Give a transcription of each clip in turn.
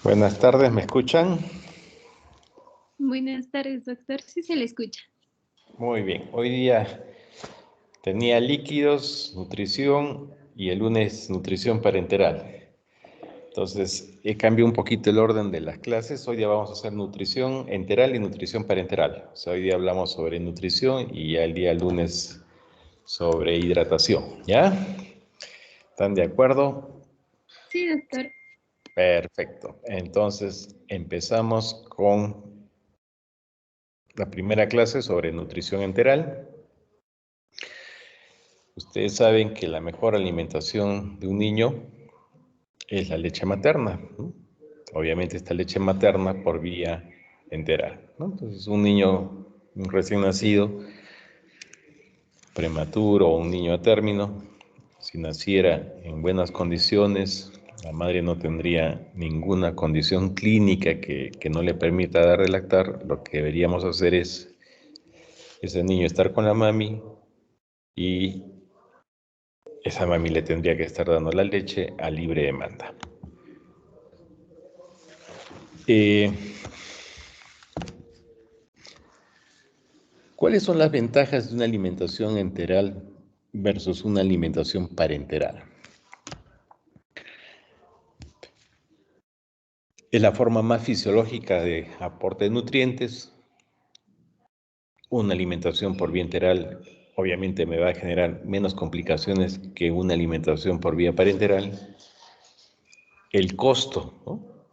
Buenas tardes, ¿me escuchan? Buenas tardes, doctor. Sí se le escucha. Muy bien. Hoy día tenía líquidos, nutrición y el lunes nutrición parenteral. Entonces, he cambiado un poquito el orden de las clases. Hoy día vamos a hacer nutrición enteral y nutrición parenteral. O sea, hoy día hablamos sobre nutrición y ya el día lunes sobre hidratación. ¿Ya? ¿Están de acuerdo? Sí, doctor. Perfecto. Entonces, empezamos con la primera clase sobre nutrición enteral. Ustedes saben que la mejor alimentación de un niño es la leche materna, ¿no? Obviamente esta leche materna por vía enteral, ¿no? Entonces un niño recién nacido, prematuro o un niño a término, si naciera en buenas condiciones, la madre no tendría ninguna condición clínica que no le permita dar de lactar. Lo que deberíamos hacer es ese niño estar con la mami y esa mami le tendría que estar dando la leche a libre demanda. ¿Cuáles son las ventajas de una alimentación enteral versus una alimentación parenteral? Es la forma más fisiológica de aporte de nutrientes. Una alimentación por vía enteral obviamente me va a generar menos complicaciones que una alimentación por vía parenteral. El costo, ¿no?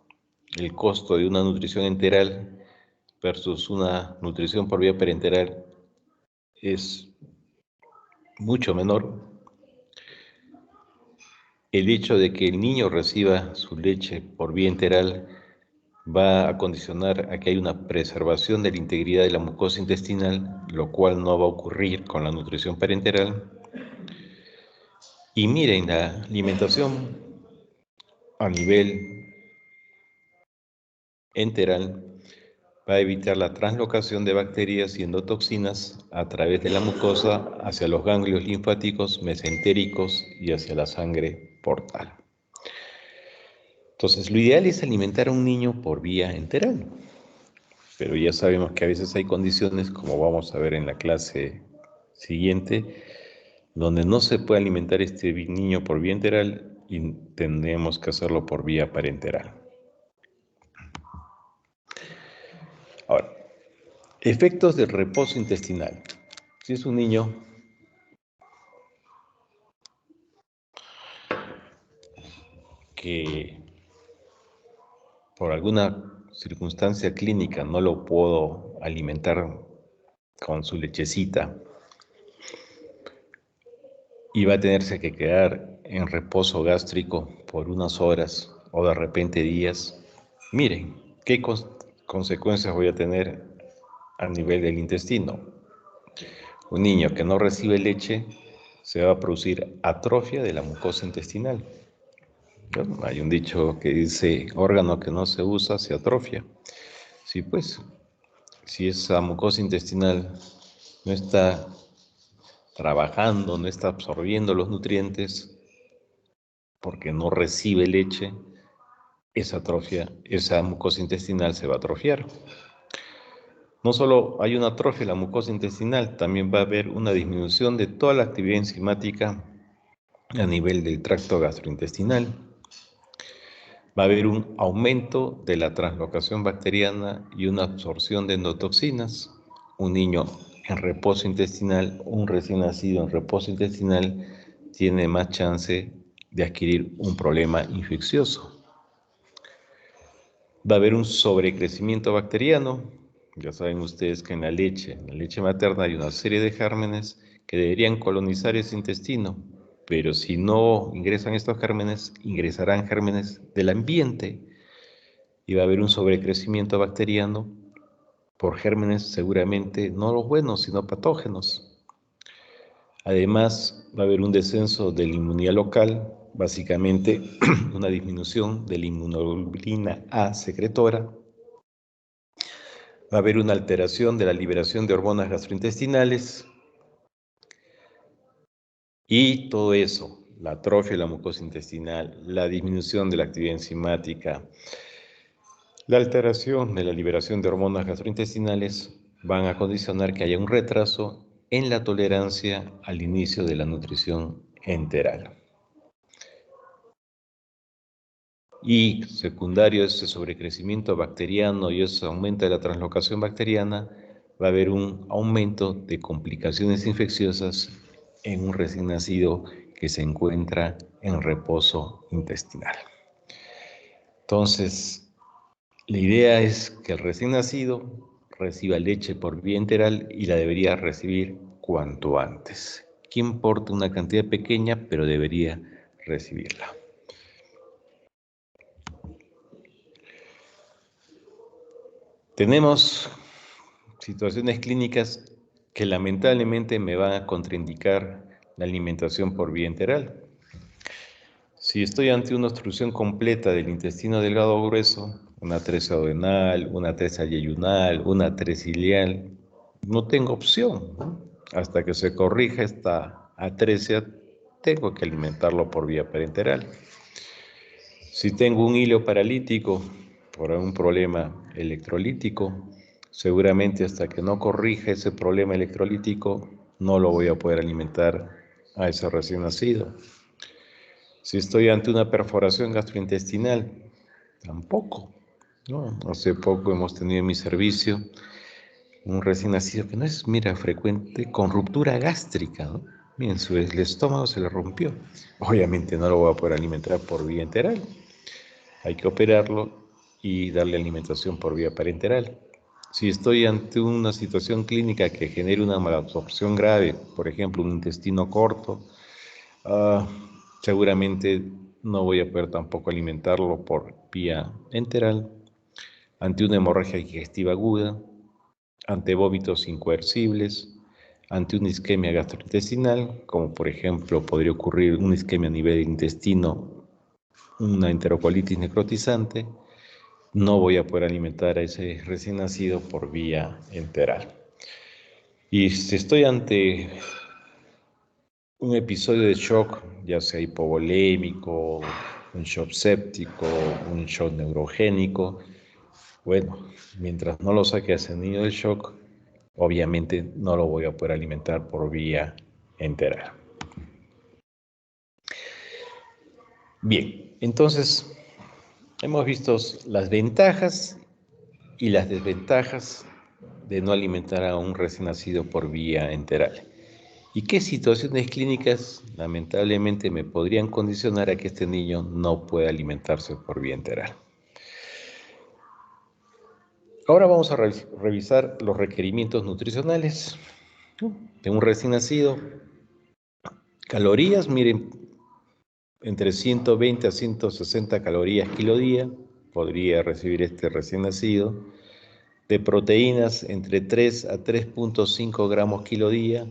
El costo de una nutrición enteral versus una nutrición por vía parenteral es mucho menor. El hecho de que el niño reciba su leche por vía enteral va a condicionar a que haya una preservación de la integridad de la mucosa intestinal, lo cual no va a ocurrir con la nutrición parenteral. Y miren, la alimentación a nivel enteral va a evitar la translocación de bacterias y endotoxinas a través de la mucosa hacia los ganglios linfáticos mesentéricos y hacia la sangre portal. Entonces, lo ideal es alimentar a un niño por vía enteral, pero ya sabemos que a veces hay condiciones, como vamos a ver en la clase siguiente, donde no se puede alimentar este niño por vía enteral y tendremos que hacerlo por vía parenteral. Ahora, efectos del reposo intestinal. Si es un niño que por alguna circunstancia clínica no lo puedo alimentar con su lechecita y va a tenerse que quedar en reposo gástrico por unas horas o de repente días, miren qué consecuencias voy a tener a nivel del intestino. Un niño que no recibe leche se va a producir atrofia de la mucosa intestinal. Bueno, hay un dicho que dice, órgano que no se usa se atrofia. Sí, pues, si esa mucosa intestinal no está trabajando, no está absorbiendo los nutrientes, porque no recibe leche, esa mucosa intestinal se va a atrofiar. No solo hay una atrofia de la mucosa intestinal, también va a haber una disminución de toda la actividad enzimática a nivel del tracto gastrointestinal. Va a haber un aumento de la translocación bacteriana y una absorción de endotoxinas. Un niño en reposo intestinal, un recién nacido en reposo intestinal, tiene más chance de adquirir un problema infeccioso. Va a haber un sobrecrecimiento bacteriano. Ya saben ustedes que en la leche materna hay una serie de gérmenes que deberían colonizar ese intestino, pero si no ingresan estos gérmenes, ingresarán gérmenes del ambiente y va a haber un sobrecrecimiento bacteriano por gérmenes seguramente no los buenos, sino patógenos. Además, va a haber un descenso de la inmunidad local, básicamente una disminución de la inmunoglobulina A secretora. Va a haber una alteración de la liberación de hormonas gastrointestinales y todo eso, la atrofia de la mucosa intestinal, la disminución de la actividad enzimática, La alteración de la liberación de hormonas gastrointestinales van a condicionar que haya un retraso en la tolerancia al inicio de la nutrición enteral. Y secundario a ese sobrecrecimiento bacteriano y ese aumento de la translocación bacteriana, va a haber un aumento de complicaciones infecciosas en un recién nacido que se encuentra en reposo intestinal. Entonces, la idea es que el recién nacido reciba leche por vía enteral y la debería recibir cuanto antes. Que importa una cantidad pequeña, pero debería recibirla. Tenemos situaciones clínicas que lamentablemente me van a contraindicar la alimentación por vía enteral. Si estoy ante una obstrucción completa del intestino delgado o grueso, una atresia duodenal, una atresia yeyunal, una atresia ileal, no tengo opción, ¿no? Hasta que se corrija esta atresia, tengo que alimentarlo por vía parenteral. Si tengo un hilo paralítico por un problema electrolítico, seguramente hasta que no corrija ese problema electrolítico, no lo voy a poder alimentar a ese recién nacido. Si estoy ante una perforación gastrointestinal, tampoco, ¿no? Hace poco hemos tenido en mi servicio un recién nacido que no es, mira, frecuente, con ruptura gástrica, ¿no? Miren, el estómago se le rompió. Obviamente no lo voy a poder alimentar por vía enteral. Hay que operarlo y darle alimentación por vía parenteral. Si estoy ante una situación clínica que genere una malabsorción grave, por ejemplo, un intestino corto, seguramente no voy a poder tampoco alimentarlo por vía enteral. Ante una hemorragia digestiva aguda, ante vómitos incoercibles, ante una isquemia gastrointestinal, como por ejemplo podría ocurrir una isquemia a nivel del intestino, una enterocolitis necrotizante, no voy a poder alimentar a ese recién nacido por vía enteral. Y si estoy ante un episodio de shock, ya sea hipovolémico, un shock séptico, un shock neurogénico, bueno, mientras no lo saque a ese niño del shock, obviamente no lo voy a poder alimentar por vía enteral. Bien, entonces hemos visto las ventajas y las desventajas de no alimentar a un recién nacido por vía enteral. ¿Y qué situaciones clínicas lamentablemente me podrían condicionar a que este niño no pueda alimentarse por vía enteral? Ahora vamos a revisar los requerimientos nutricionales de un recién nacido. Calorías, miren, entre 120 a 160 calorías kilo día podría recibir este recién nacido. De proteínas, entre 3 a 3.5 gramos kilo día.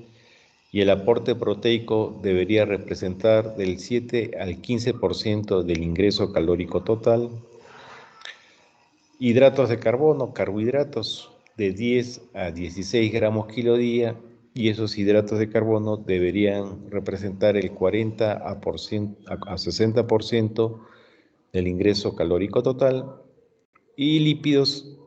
Y el aporte proteico debería representar del 7 al 15% del ingreso calórico total. Hidratos de carbono, carbohidratos, de 10 a 16 gramos kilo día, y esos hidratos de carbono deberían representar el 40 a 60% del ingreso calórico total, y lípidos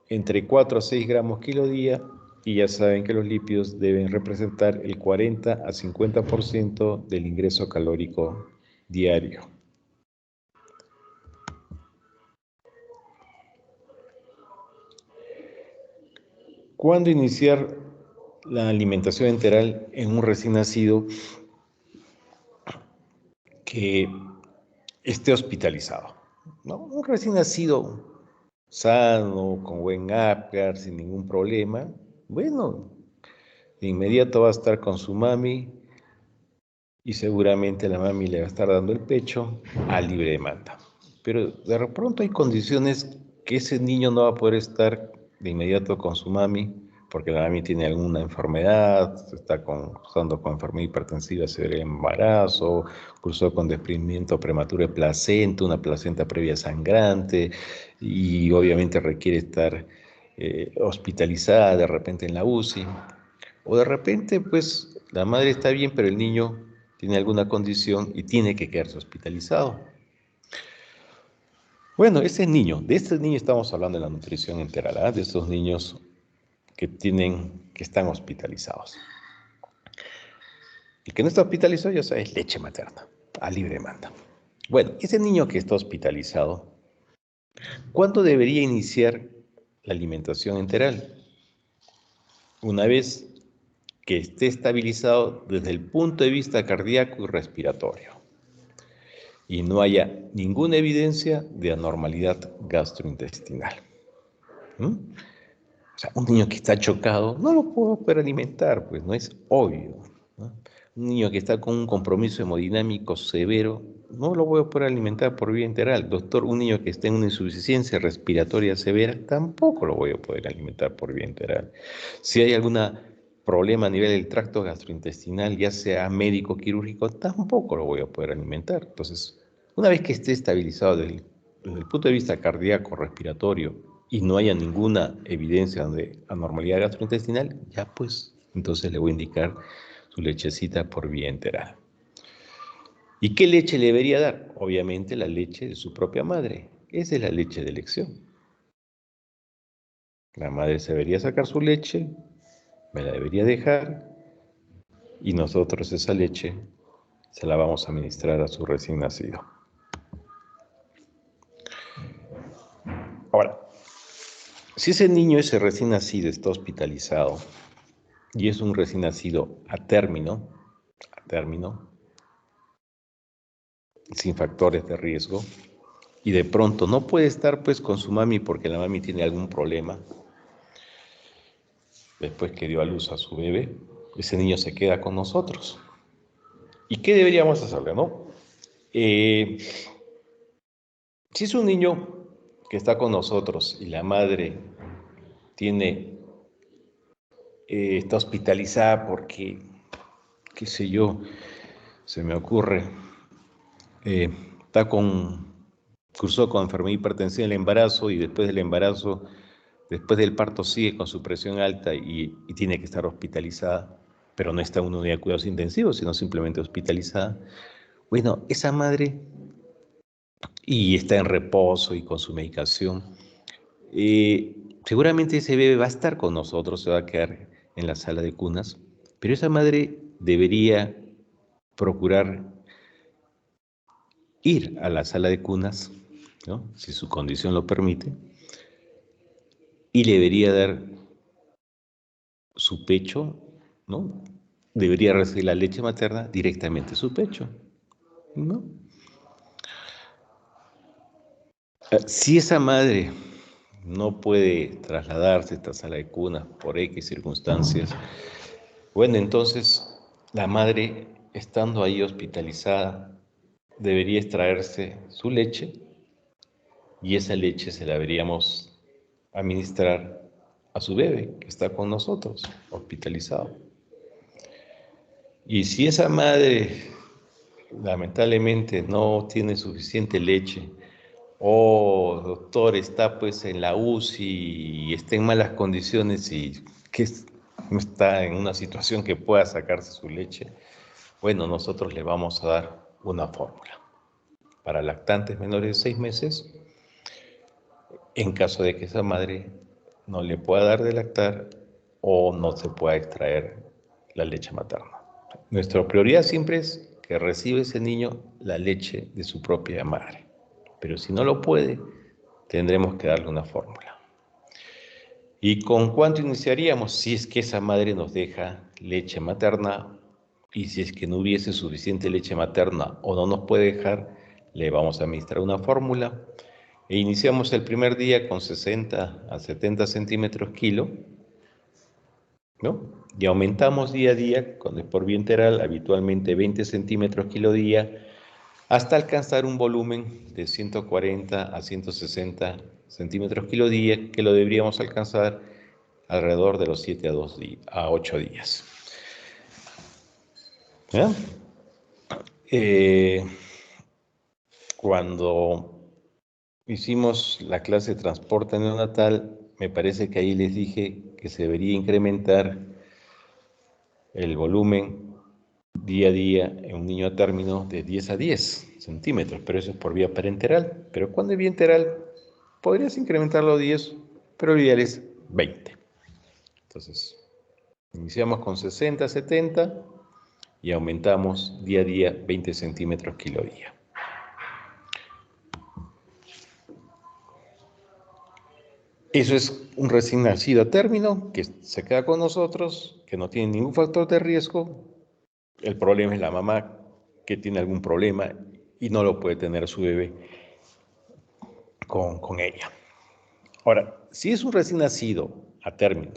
entre 4 a 6 gramos kilo día, y ya saben que los lípidos deben representar el 40 a 50% del ingreso calórico diario. ¿Cuándo iniciar la alimentación enteral en un recién nacido que esté hospitalizado? ¿No? Un recién nacido sano, con buen Apgar, sin ningún problema, bueno, de inmediato va a estar con su mami y seguramente la mami le va a estar dando el pecho a libre demanda. Pero de pronto hay condiciones que ese niño no va a poder estar de inmediato con su mami porque la mami tiene alguna enfermedad, está cursando con enfermedad hipertensiva severa de embarazo, cursó con desprendimiento prematuro de placenta, una placenta previa sangrante, y obviamente requiere estar hospitalizada de repente en la UCI. O de repente, pues, la madre está bien, pero el niño tiene alguna condición y tiene que quedarse hospitalizado. Bueno, de este niño estamos hablando de la nutrición enteral, ¿ah? De estos niños que están hospitalizados. El que no está hospitalizado, ya sabes, leche materna, a libre demanda. Bueno, ese niño que está hospitalizado, ¿cuándo debería iniciar la alimentación enteral? Una vez que esté estabilizado desde el punto de vista cardíaco y respiratorio y no haya ninguna evidencia de anormalidad gastrointestinal. ¿Mm? O sea, un niño que está chocado no lo puedo poder alimentar, pues no es obvio, ¿no? Un niño que está con un compromiso hemodinámico severo, no lo voy a poder alimentar por vía enteral. Doctor, un niño que esté en una insuficiencia respiratoria severa, tampoco lo voy a poder alimentar por vía enteral. Si hay algún problema a nivel del tracto gastrointestinal, ya sea médico, quirúrgico, tampoco lo voy a poder alimentar. Entonces, una vez que esté estabilizado desde el punto de vista cardíaco, respiratorio, y no haya ninguna evidencia de anormalidad gastrointestinal, ya pues, entonces le voy a indicar su lechecita por vía enteral. ¿Y qué leche le debería dar? Obviamente la leche de su propia madre. Esa es la leche de elección. La madre se debería sacar su leche, me la debería dejar, y nosotros esa leche se la vamos a administrar a su recién nacido. Ahora, si ese niño, ese recién nacido, está hospitalizado y es un recién nacido a término, sin factores de riesgo, y de pronto no puede estar pues con su mami porque la mami tiene algún problema, después que dio a luz a su bebé, ese niño se queda con nosotros. ¿Y qué deberíamos hacerle, no? Si es un niño que está con nosotros y la madre está hospitalizada porque, qué sé yo, se me ocurre, eh, cursó con enfermedad hipertensiva en el embarazo y después del embarazo, después del parto sigue con su presión alta y tiene que estar hospitalizada, pero no está en una unidad de cuidados intensivos, sino simplemente hospitalizada. Bueno, esa madre, y está en reposo y con su medicación, seguramente ese bebé va a estar con nosotros, se va a quedar en la sala de cunas, pero esa madre debería procurar ir a la sala de cunas, ¿no? Si su condición lo permite, y le debería dar su pecho, ¿no? Debería recibir la leche materna directamente en su pecho, ¿no? Si esa madre no puede trasladarse a esta sala de cunas por X circunstancias, bueno, entonces la madre, estando ahí hospitalizada, debería extraerse su leche y esa leche se la deberíamos administrar a su bebé que está con nosotros, hospitalizado. Y si esa madre lamentablemente no tiene suficiente leche o doctor está pues en la UCI y está en malas condiciones y que no está en una situación que pueda sacarse su leche, bueno, nosotros le vamos a dar una fórmula para lactantes menores de 6 meses en caso de que esa madre no le pueda dar de lactar o no se pueda extraer la leche materna. Nuestra prioridad siempre es que reciba ese niño la leche de su propia madre, pero si no lo puede, tendremos que darle una fórmula. ¿Y con cuánto iniciaríamos? Si es que esa madre nos deja leche materna y si es que no hubiese suficiente leche materna o no nos puede dejar, le vamos a administrar una fórmula e iniciamos el primer día con 60 a 70 centímetros kilo, ¿no? Y aumentamos día a día, cuando es por vía enteral, habitualmente 20 centímetros kilo día, hasta alcanzar un volumen de 140 a 160 centímetros kilo día, que lo deberíamos alcanzar alrededor de los 7 a 8 días. ¿Ya? Cuando hicimos la clase de transporte neonatal, me parece que ahí les dije que se debería incrementar el volumen día a día en un niño a término de 10 a 10 centímetros, pero eso es por vía parenteral. Pero cuando es vía enteral, podrías incrementarlo a 10, pero lo ideal es 20. Entonces, iniciamos con 60, 70 y aumentamos día a día 20 centímetros kilo día. Eso es un recién nacido a término que se queda con nosotros, que no tiene ningún factor de riesgo. El problema es la mamá que tiene algún problema y no lo puede tener su bebé con ella. Ahora, si es un recién nacido a término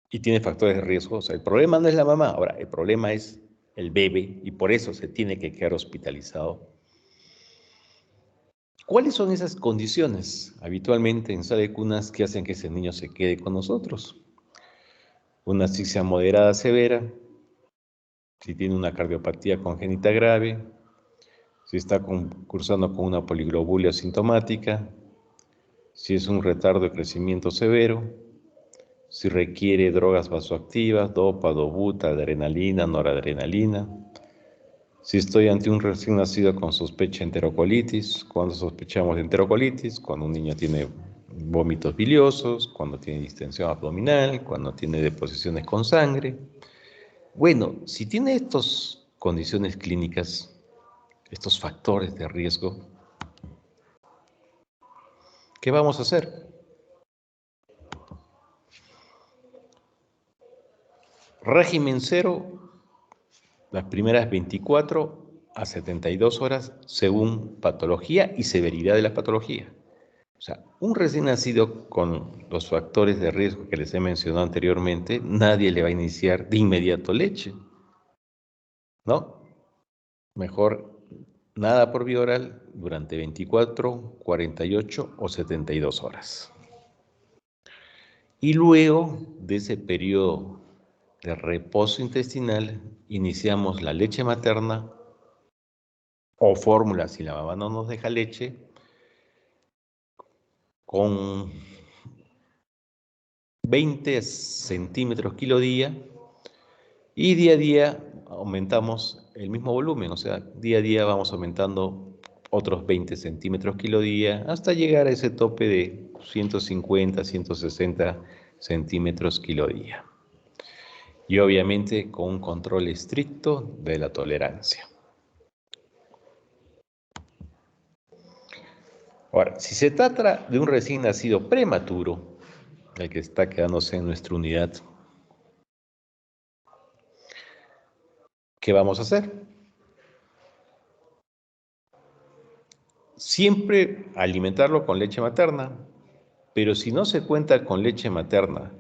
y tiene factores de riesgo, o sea, el problema no es la mamá, ahora, el problema es el bebé y por eso se tiene que quedar hospitalizado. ¿Cuáles son esas condiciones habitualmente en sala de cunas que hacen que ese niño se quede con nosotros? Una asfixia moderada severa, si tiene una cardiopatía congénita grave, si está cursando con una poliglobulia sintomática, si es un retardo de crecimiento severo, si requiere drogas vasoactivas, dopa, dobuta, adrenalina, noradrenalina, si estoy ante un recién nacido con sospecha de enterocolitis, cuando sospechamos de enterocolitis, cuando un niño tiene vómitos biliosos, cuando tiene distensión abdominal, cuando tiene deposiciones con sangre. Bueno, si tiene estas condiciones clínicas, estos factores de riesgo, ¿qué vamos a hacer? Régimen cero, las primeras 24 a 72 horas según patología y severidad de la patología. O sea, un recién nacido con los factores de riesgo que les he mencionado anteriormente, nadie le va a iniciar de inmediato leche, ¿no? Mejor nada por vía oral durante 24, 48 o 72 horas. Y luego de ese periodo de reposo intestinal, iniciamos la leche materna o fórmula si la mamá no nos deja leche, con 20 centímetros kilo día y día a día aumentamos el mismo volumen, o sea, día a día vamos aumentando otros 20 centímetros kilo día hasta llegar a ese tope de 150, 160 centímetros kilo día. Y obviamente con un control estricto de la tolerancia. Ahora, si se trata de un recién nacido prematuro, el que está quedándose en nuestra unidad, ¿qué vamos a hacer? Siempre alimentarlo con leche materna, pero si no se cuenta con leche materna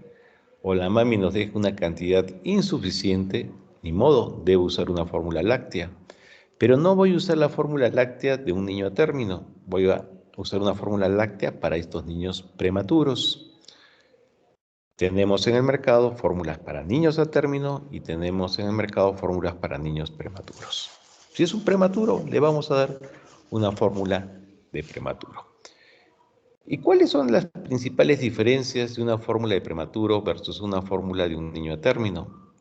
o la mami nos deja una cantidad insuficiente, ni modo, debo usar una fórmula láctea. Pero no voy a usar la fórmula láctea de un niño a término, voy a usar una fórmula láctea para estos niños prematuros. Tenemos en el mercado fórmulas para niños a término y tenemos en el mercado fórmulas para niños prematuros. Si es un prematuro, le vamos a dar una fórmula de prematuro. ¿Y cuáles son las principales diferencias de una fórmula de prematuro versus una fórmula de un niño a término?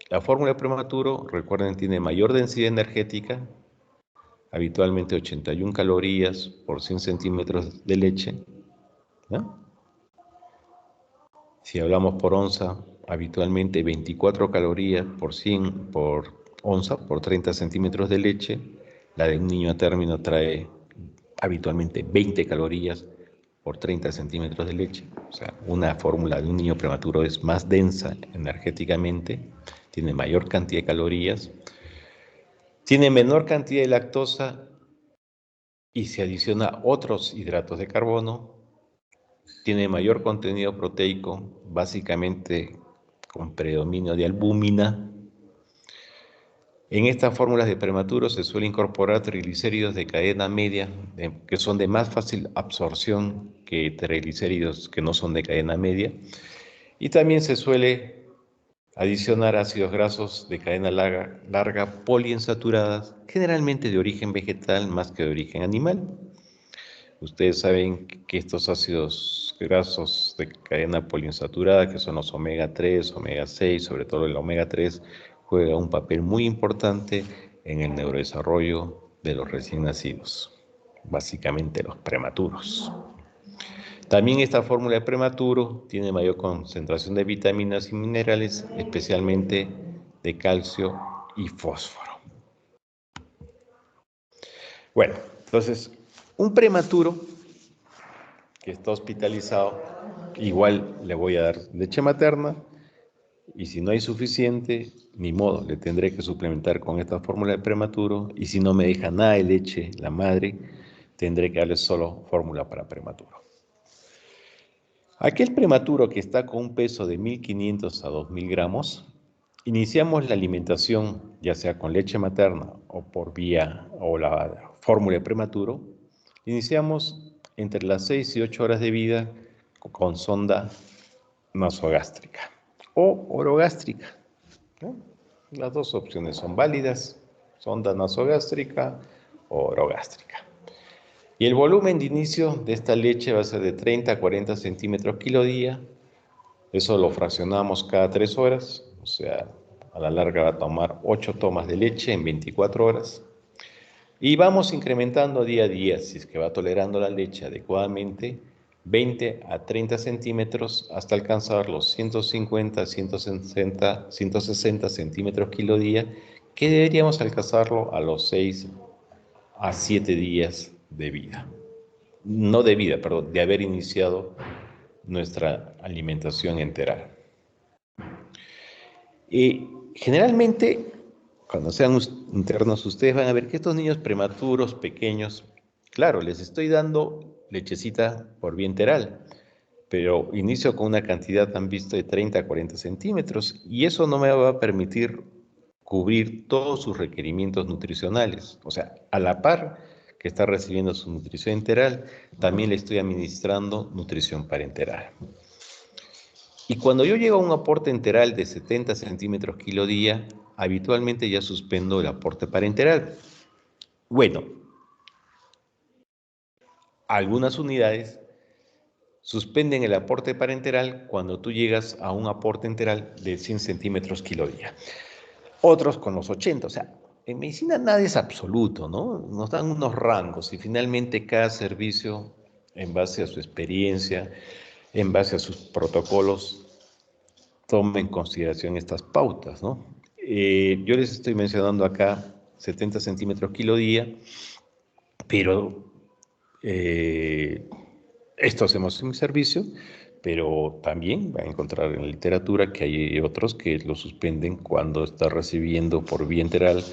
La fórmula de prematuro, recuerden, tiene mayor densidad energética, habitualmente 81 calorías por 100 centímetros de leche, ¿no? Si hablamos por onza, habitualmente 24 calorías por 100 por onza por 30 centímetros de leche. La de un niño a término trae habitualmente 20 calorías por 30 centímetros de leche. O sea, una fórmula de un niño prematuro es más densa energéticamente, tiene mayor cantidad de calorías, tiene menor cantidad de lactosa y se adiciona otros hidratos de carbono, tiene mayor contenido proteico, básicamente con predominio de albúmina. En estas fórmulas de prematuro se suele incorporar triglicéridos de cadena media, que son de más fácil absorción que triglicéridos que no son de cadena media. Y también se suele adicionar ácidos grasos de cadena larga poliinsaturadas, generalmente de origen vegetal más que de origen animal. Ustedes saben que estos ácidos grasos de cadena poliinsaturada, que son los omega 3, omega 6, sobre todo el omega 3, juega un papel muy importante en el neurodesarrollo de los recién nacidos, básicamente los prematuros. También esta fórmula de prematuro tiene mayor concentración de vitaminas y minerales, especialmente de calcio y fósforo. Bueno, entonces, un prematuro que está hospitalizado, igual le voy a dar leche materna, y si no hay suficiente, ni modo, le tendré que suplementar con esta fórmula de prematuro, y si no me deja nada de leche la madre, tendré que darle solo fórmula para prematuro. Aquel prematuro que está con un peso de 1.500 a 2.000 gramos, iniciamos la alimentación, ya sea con leche materna o por vía o la fórmula de prematuro, iniciamos entre las 6 y 8 horas de vida con sonda nasogástrica o orogástrica, ¿no? Las dos opciones son válidas, sonda nasogástrica o orogástrica. Y el volumen de inicio de esta leche va a ser de 30 a 40 centímetros kilo día. Eso lo fraccionamos cada 3 horas, o sea, a la larga va a tomar 8 tomas de leche en 24 horas. Y vamos incrementando día a día, si es que va tolerando la leche adecuadamente, 20 a 30 centímetros hasta alcanzar los 150, 160 centímetros kilo día, que deberíamos alcanzarlo a los 6 a 7 días de vida. No de vida, perdón, de haber iniciado nuestra alimentación enteral. Y generalmente, cuando sean internos, ustedes van a ver que estos niños prematuros, pequeños, claro, les estoy dando lechecita por vía enteral, pero inicio con una cantidad, han visto, de 30 a 40 centímetros, y eso no me va a permitir cubrir todos sus requerimientos nutricionales. O sea, a la par que está recibiendo su nutrición enteral, también le estoy administrando nutrición parenteral. Y cuando yo llego a un aporte enteral de 70 centímetros kilo día, habitualmente ya suspendo el aporte parenteral. Bueno, algunas unidades suspenden el aporte parenteral cuando tú llegas a un aporte enteral de 100 centímetros kilo día. Otros con los 80, o sea, en medicina nada es absoluto, ¿no? Nos dan unos rangos y finalmente cada servicio, en base a su experiencia, en base a sus protocolos, toma en consideración estas pautas, ¿no? Yo les estoy mencionando acá 70 centímetros kilo día, pero esto hacemos en servicio, pero también van a encontrar en la literatura que hay otros que lo suspenden cuando está recibiendo por vía enteral,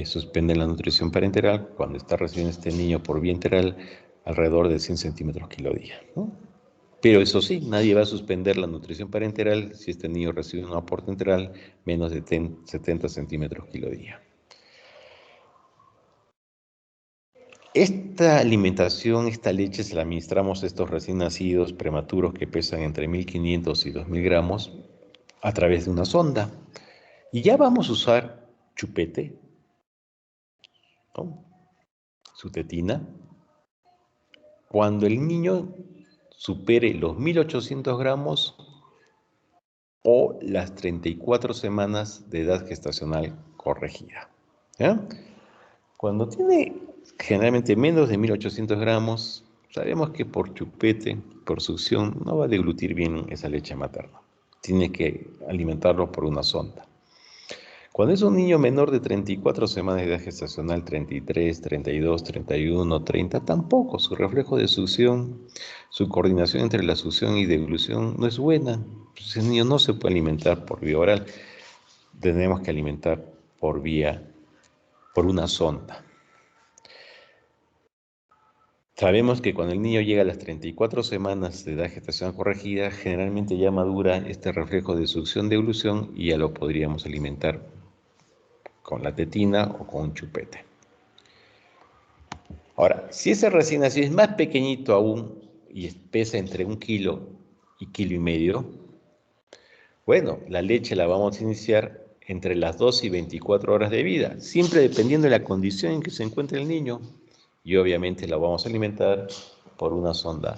suspenden la nutrición parenteral cuando está recibiendo este niño por vía enteral alrededor de 100 centímetros kilo día, ¿no? Pero eso sí, nadie va a suspender la nutrición parenteral si este niño recibe un aporte enteral menos de 70 centímetros kilo día. Esta alimentación, esta leche se la administramos a estos recién nacidos prematuros que pesan entre 1.500 y 2.000 gramos a través de una sonda. Y ya vamos a usar chupete, ¿no? Su tetina, cuando el niño supere los 1.800 gramos o las 34 semanas de edad gestacional corregida, ¿ya? Cuando tiene generalmente menos de 1.800 gramos, sabemos que por chupete, por succión, no va a deglutir bien esa leche materna. Tiene que alimentarlo por una sonda. Cuando es un niño menor de 34 semanas de edad gestacional, 33, 32, 31, 30, tampoco. Su reflejo de succión, su coordinación entre la succión y deglución no es buena. Ese niño no se puede alimentar por vía oral. Tenemos que alimentar por una sonda. Sabemos que cuando el niño llega a las 34 semanas de edad gestacional corregida, generalmente ya madura este reflejo de succión-deglución y ya lo podríamos alimentar con la tetina o con un chupete. Ahora, si ese recién nacido es más pequeñito aún y pesa entre 1 kilo y 1,5 kilos, bueno, la leche la vamos a iniciar entre las 2 y 24 horas de vida, siempre dependiendo de la condición en que se encuentre el niño. Y obviamente la vamos a alimentar por una sonda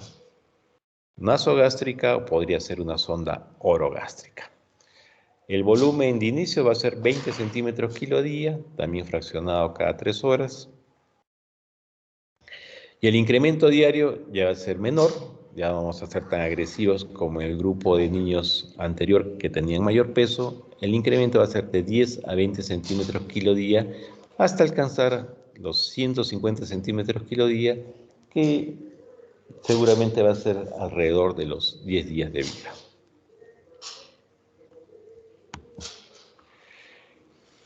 nasogástrica o podría ser una sonda orogástrica. El volumen de inicio va a ser 20 centímetros kilo día, también fraccionado cada 3 horas. Y el incremento diario ya va a ser menor, ya no vamos a ser tan agresivos como el grupo de niños anterior que tenían mayor peso. El incremento va a ser de 10 a 20 centímetros kilo día hasta alcanzar los 150 centímetros kilo día, que seguramente va a ser alrededor de los 10 días de vida.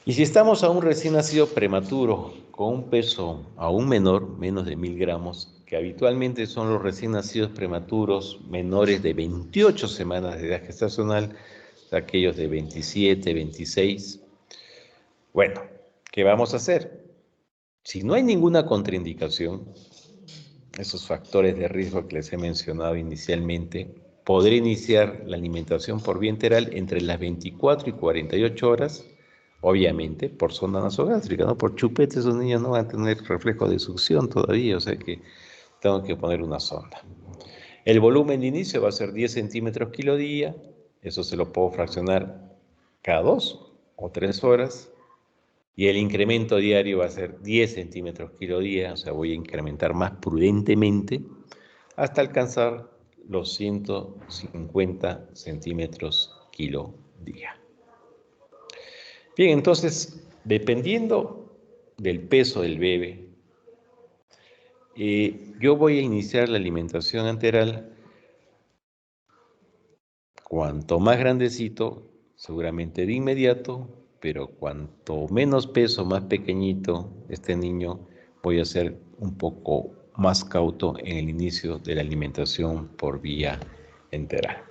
Y si estamos a un recién nacido prematuro con un peso aún menor, menos de 1000 gramos, que habitualmente son los recién nacidos prematuros menores de 28 semanas de edad gestacional, aquellos de 27, 26, bueno, ¿qué vamos a hacer? Si no hay ninguna contraindicación, esos factores de riesgo que les he mencionado inicialmente, podré iniciar la alimentación por vía enteral entre las 24 y 48 horas, obviamente por sonda nasogástrica, ¿no? Por chupete esos niños no van a tener reflejo de succión todavía, o sea que tengo que poner una sonda. El volumen de inicio va a ser 10 centímetros kilo día, eso se lo puedo fraccionar cada 2 o 3 horas, y el incremento diario va a ser 10 centímetros kilo día, o sea, voy a incrementar más prudentemente hasta alcanzar los 150 centímetros kilo día. Bien, entonces, dependiendo del peso del bebé, yo voy a iniciar la alimentación enteral. Cuanto más grandecito, seguramente de inmediato, pero cuanto menos peso, más pequeñito este niño, voy a ser un poco más cauto en el inicio de la alimentación por vía enteral.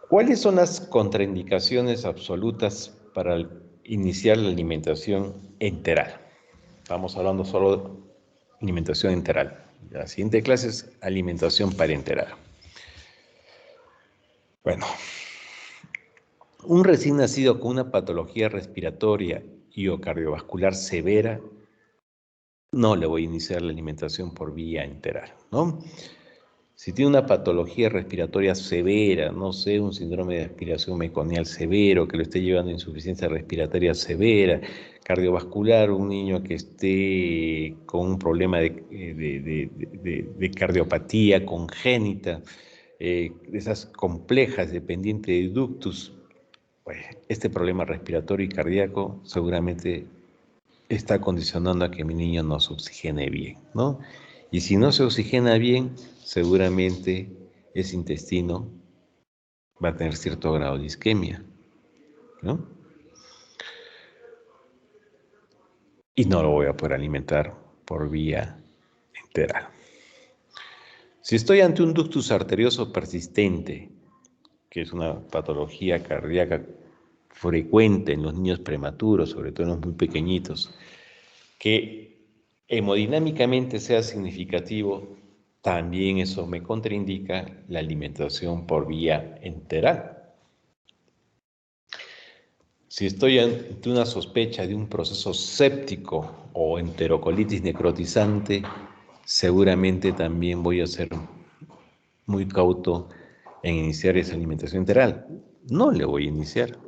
¿Cuáles son las contraindicaciones absolutas para iniciar la alimentación enteral? Estamos hablando solo de alimentación enteral. La siguiente clase es alimentación parenteral. Bueno, un recién nacido con una patología respiratoria y o cardiovascular severa, no le voy a iniciar la alimentación por vía enteral, ¿no? Si tiene una patología respiratoria severa, no sé, un síndrome de aspiración meconial severo, que lo esté llevando a insuficiencia respiratoria severa, cardiovascular, un niño que esté con un problema de cardiopatía congénita, de esas complejas, dependiente de ductus, pues este problema respiratorio y cardíaco seguramente está condicionando a que mi niño no se oxigene bien, ¿no? Y si no se oxigena bien, seguramente ese intestino va a tener cierto grado de isquemia, ¿no? Y no lo voy a poder alimentar por vía enteral. Si estoy ante un ductus arterioso persistente, que es una patología cardíaca frecuente en los niños prematuros, sobre todo en los muy pequeñitos, que hemodinámicamente sea significativo, también eso me contraindica la alimentación por vía enteral. Si estoy ante una sospecha de un proceso séptico o enterocolitis necrotizante, seguramente también voy a ser muy cauto en iniciar esa alimentación enteral. No le voy a iniciar.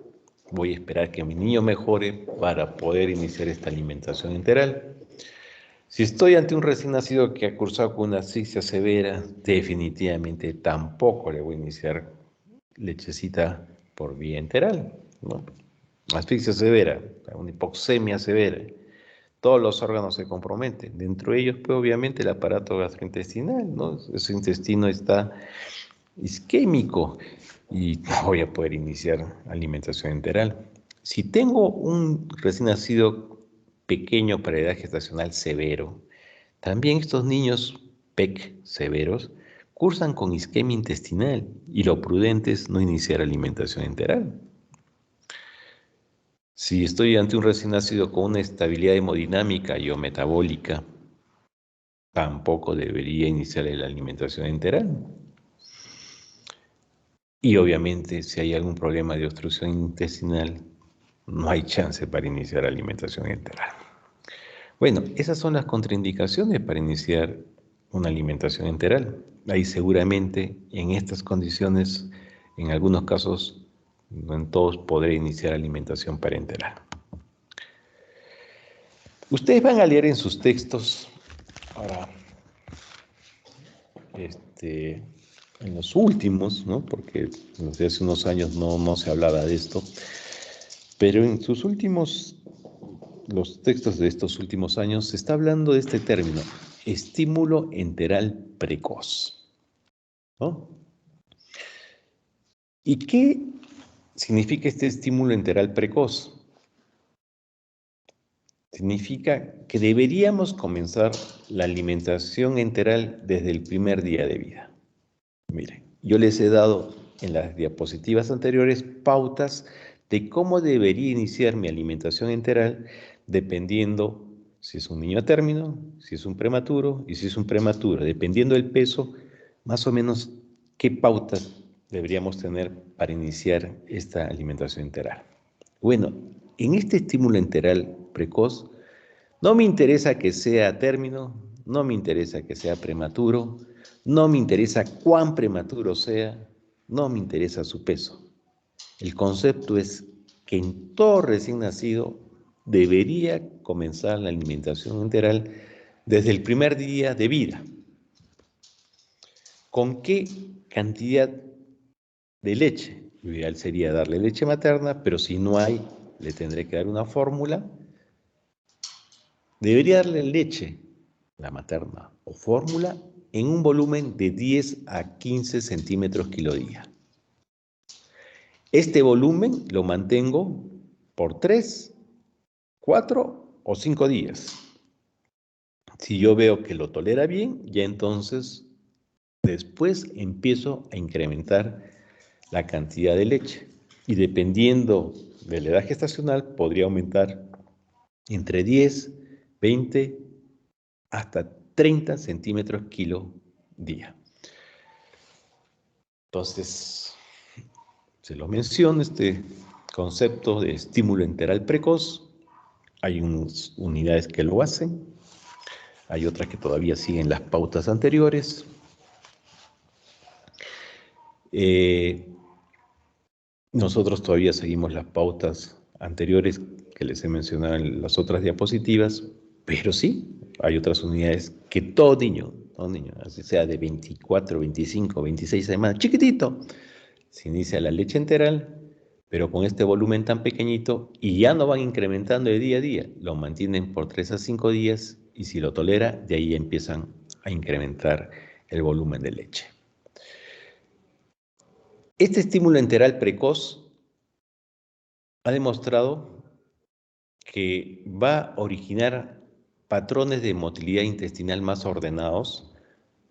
Voy a esperar que mi niño mejore para poder iniciar esta alimentación enteral. Si estoy ante un recién nacido que ha cursado con una asfixia severa, definitivamente tampoco le voy a iniciar lechecita por vía enteral, ¿no? Asfixia severa, una hipoxemia severa, todos los órganos se comprometen, dentro de ellos, pues, obviamente el aparato gastrointestinal, ¿no? Ese intestino está isquémico y no voy a poder iniciar alimentación enteral. Si tengo un recién nacido pequeño para edad gestacional severo, también estos niños PEC severos cursan con isquemia intestinal y lo prudente es no iniciar alimentación enteral. Si estoy ante un recién nacido con una estabilidad hemodinámica y o metabólica, tampoco debería iniciar la alimentación enteral. Y obviamente si hay algún problema de obstrucción intestinal, no hay chance para iniciar alimentación enteral. Bueno, esas son las contraindicaciones para iniciar una alimentación enteral. Ahí seguramente en estas condiciones, en algunos casos, no en todos, podré iniciar alimentación parenteral. Ustedes van a leer en sus textos, ahora, en los últimos, ¿no? Porque desde hace unos años no se hablaba de esto, pero en sus últimos, los textos de estos últimos años, se está hablando de este término, estímulo enteral precoz, ¿no? ¿Y qué significa este estímulo enteral precoz? Significa que deberíamos comenzar la alimentación enteral desde el primer día de vida. Miren, yo les he dado en las diapositivas anteriores pautas de cómo debería iniciar mi alimentación enteral dependiendo si es un niño a término, si es un prematuro y si es un prematuro. Dependiendo del peso, más o menos qué pautas deberíamos tener para iniciar esta alimentación enteral. Bueno, en este estímulo enteral precoz, no me interesa que sea a término, no me interesa que sea prematuro, no me interesa cuán prematuro sea, no me interesa su peso. El concepto es que en todo recién nacido debería comenzar la alimentación enteral desde el primer día de vida. ¿Con qué cantidad de leche? Lo ideal sería darle leche materna, pero si no hay, le tendré que dar una fórmula. Debería darle leche, la materna o fórmula, en un volumen de 10 a 15 centímetros kilo día. Este volumen lo mantengo por 3, 4 o 5 días. Si yo veo que lo tolera bien, ya entonces después empiezo a incrementar la cantidad de leche. Y dependiendo de la edad gestacional, podría aumentar entre 10, 20 hasta 30 centímetros kilo día. Entonces, se lo menciono, este concepto de estímulo enteral precoz. Hay unas unidades que lo hacen, hay otras que todavía siguen las pautas anteriores. Nosotros todavía seguimos las pautas anteriores que les he mencionado en las otras diapositivas, pero sí, hay otras unidades que todo niño, así sea de 24, 25, 26 semanas, chiquitito, se inicia la leche enteral, pero con este volumen tan pequeñito y ya no van incrementando de día a día, lo mantienen por 3 a 5 días y si lo tolera, de ahí empiezan a incrementar el volumen de leche. Este estímulo enteral precoz ha demostrado que va a originar patrones de motilidad intestinal más ordenados,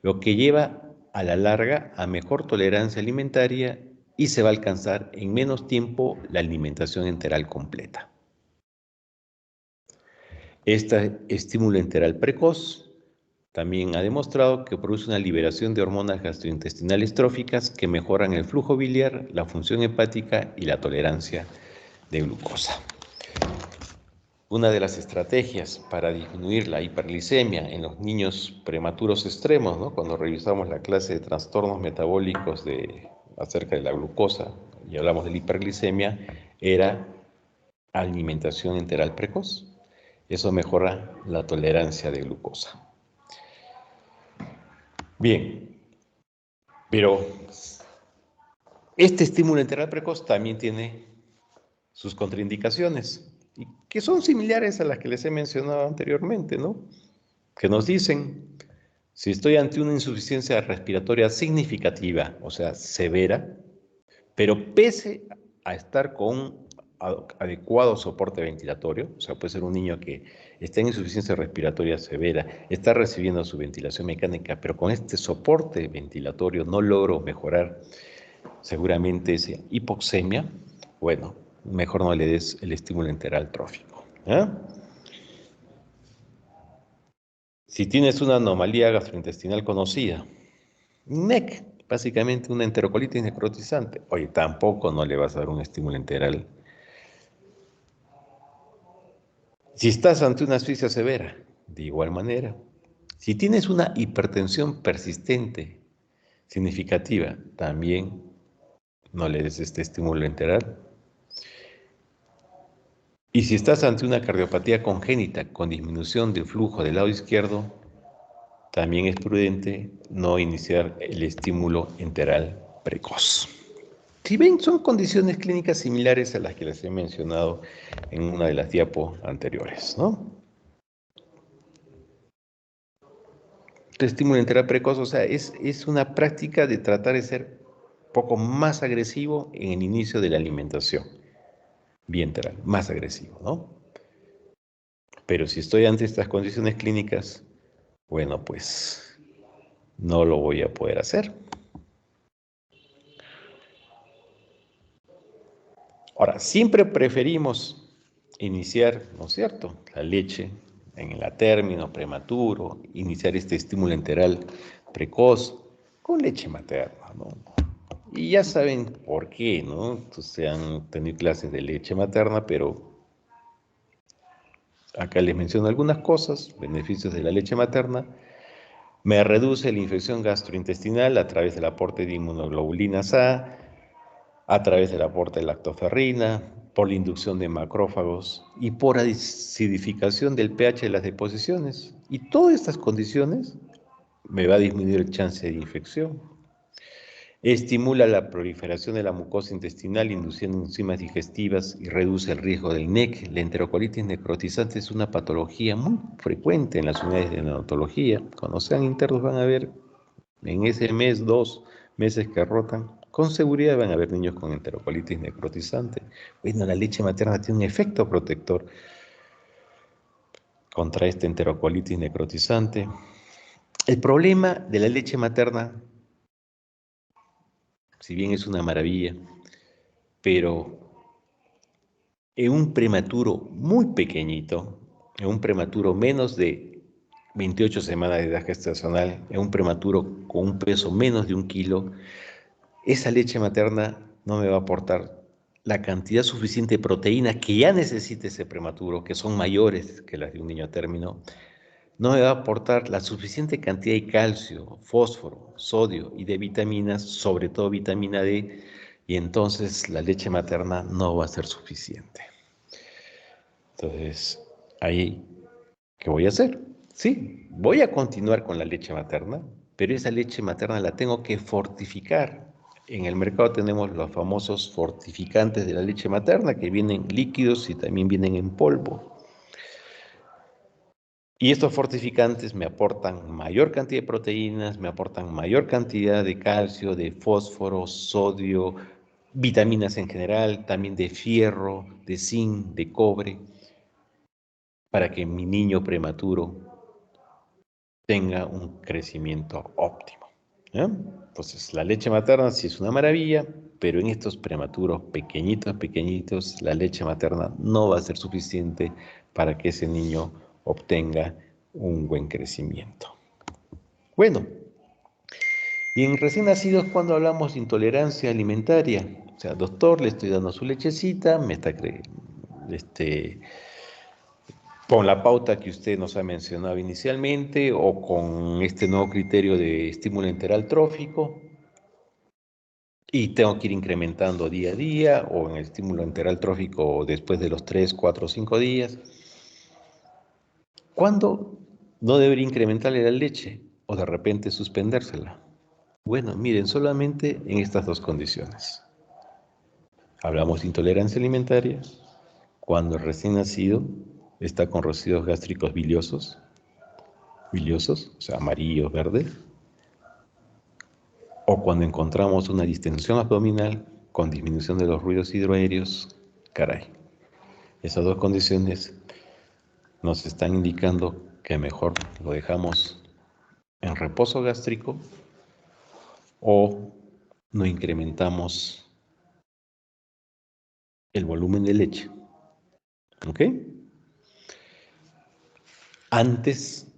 lo que lleva a la larga a mejor tolerancia alimentaria y se va a alcanzar en menos tiempo la alimentación enteral completa. Este estímulo enteral precoz también ha demostrado que produce una liberación de hormonas gastrointestinales tróficas que mejoran el flujo biliar, la función hepática y la tolerancia de glucosa. Una de las estrategias para disminuir la hiperglicemia en los niños prematuros extremos, ¿no? Cuando revisamos la clase de trastornos metabólicos acerca de la glucosa y hablamos de la hiperglicemia, era alimentación enteral precoz. Eso mejora la tolerancia de glucosa. Bien, pero este estímulo enteral precoz también tiene sus contraindicaciones, y que son similares a las que les he mencionado anteriormente, ¿no? Que nos dicen, si estoy ante una insuficiencia respiratoria significativa, o sea, severa, pero pese a estar con un adecuado soporte ventilatorio, o sea, puede ser un niño que está en insuficiencia respiratoria severa, está recibiendo su ventilación mecánica, pero con este soporte ventilatorio no logro mejorar seguramente esa hipoxemia, bueno, mejor no le des el estímulo enteral trófico. Si tienes una anomalía gastrointestinal conocida, NEC, básicamente una enterocolitis necrotizante, oye, tampoco no le vas a dar un estímulo enteral. Si estás ante una asfixia severa, de igual manera. Si tienes una hipertensión persistente, significativa, también no le des este estímulo enteral. Y si estás ante una cardiopatía congénita con disminución del flujo del lado izquierdo, también es prudente no iniciar el estímulo enteral precoz. Si ven, son condiciones clínicas similares a las que les he mencionado en una de las diapos anteriores, ¿no? El estímulo enteral precoz, o sea, es una práctica de tratar de ser un poco más agresivo en el inicio de la alimentación bienteral, más agresivo, ¿no? Pero si estoy ante estas condiciones clínicas, bueno, pues no lo voy a poder hacer. Ahora, siempre preferimos iniciar, ¿no es cierto?, la leche en el término prematuro, iniciar este estímulo enteral precoz con leche materna, ¿no? Y ya saben por qué, ¿no? Entonces han tenido clases de leche materna, pero acá les menciono algunas cosas, beneficios de la leche materna. Me reduce la infección gastrointestinal a través del aporte de inmunoglobulinas a través del aporte de lactoferrina, por la inducción de macrófagos y por acidificación del pH de las deposiciones. Y todas estas condiciones me va a disminuir el chance de infección. Estimula la proliferación de la mucosa intestinal, induciendo enzimas digestivas y reduce el riesgo del NEC. La enterocolitis necrotizante es una patología muy frecuente en las unidades de neonatología. Cuando sean internos van a ver en ese mes, 2 meses que rotan, con seguridad van a haber niños con enterocolitis necrotizante. Bueno, la leche materna tiene un efecto protector contra esta enterocolitis necrotizante. El problema de la leche materna, si bien es una maravilla, pero en un prematuro muy pequeñito, en un prematuro menos de 28 semanas de edad gestacional, en un prematuro con un peso menos de 1 kilo, esa leche materna no me va a aportar la cantidad suficiente de proteína que ya necesita ese prematuro, que son mayores que las de un niño a término, no me va a aportar la suficiente cantidad de calcio, fósforo, sodio y de vitaminas, sobre todo vitamina D, y entonces la leche materna no va a ser suficiente. Entonces, ahí, ¿qué voy a hacer? Sí, voy a continuar con la leche materna, pero esa leche materna la tengo que fortificar. En el mercado tenemos los famosos fortificantes de la leche materna que vienen líquidos y también vienen en polvo. Y estos fortificantes me aportan mayor cantidad de proteínas, me aportan mayor cantidad de calcio, de fósforo, sodio, vitaminas en general, también de fierro, de zinc, de cobre, para que mi niño prematuro tenga un crecimiento óptimo, ¿ya? Entonces, la leche materna sí es una maravilla, pero en estos prematuros pequeñitos, la leche materna no va a ser suficiente para que ese niño obtenga un buen crecimiento. Bueno, y en recién nacidos, cuando hablamos de intolerancia alimentaria, o sea, doctor, le estoy dando su lechecita, me está con la pauta que usted nos ha mencionado inicialmente o con este nuevo criterio de estímulo enteral trófico, y tengo que ir incrementando día a día o en el estímulo enteral trófico después de los 3, 4, 5 días. ¿Cuándo no debería incrementarle la leche o de repente suspendérsela? Bueno, miren, solamente en estas dos condiciones. Hablamos de intolerancia alimentaria cuando el recién nacido está con residuos gástricos biliosos, o sea, amarillos, verdes, o cuando encontramos una distensión abdominal con disminución de los ruidos hidroaéreos. Caray, esas dos condiciones nos están indicando que mejor lo dejamos en reposo gástrico o no incrementamos el volumen de leche. ¿Ok? Antes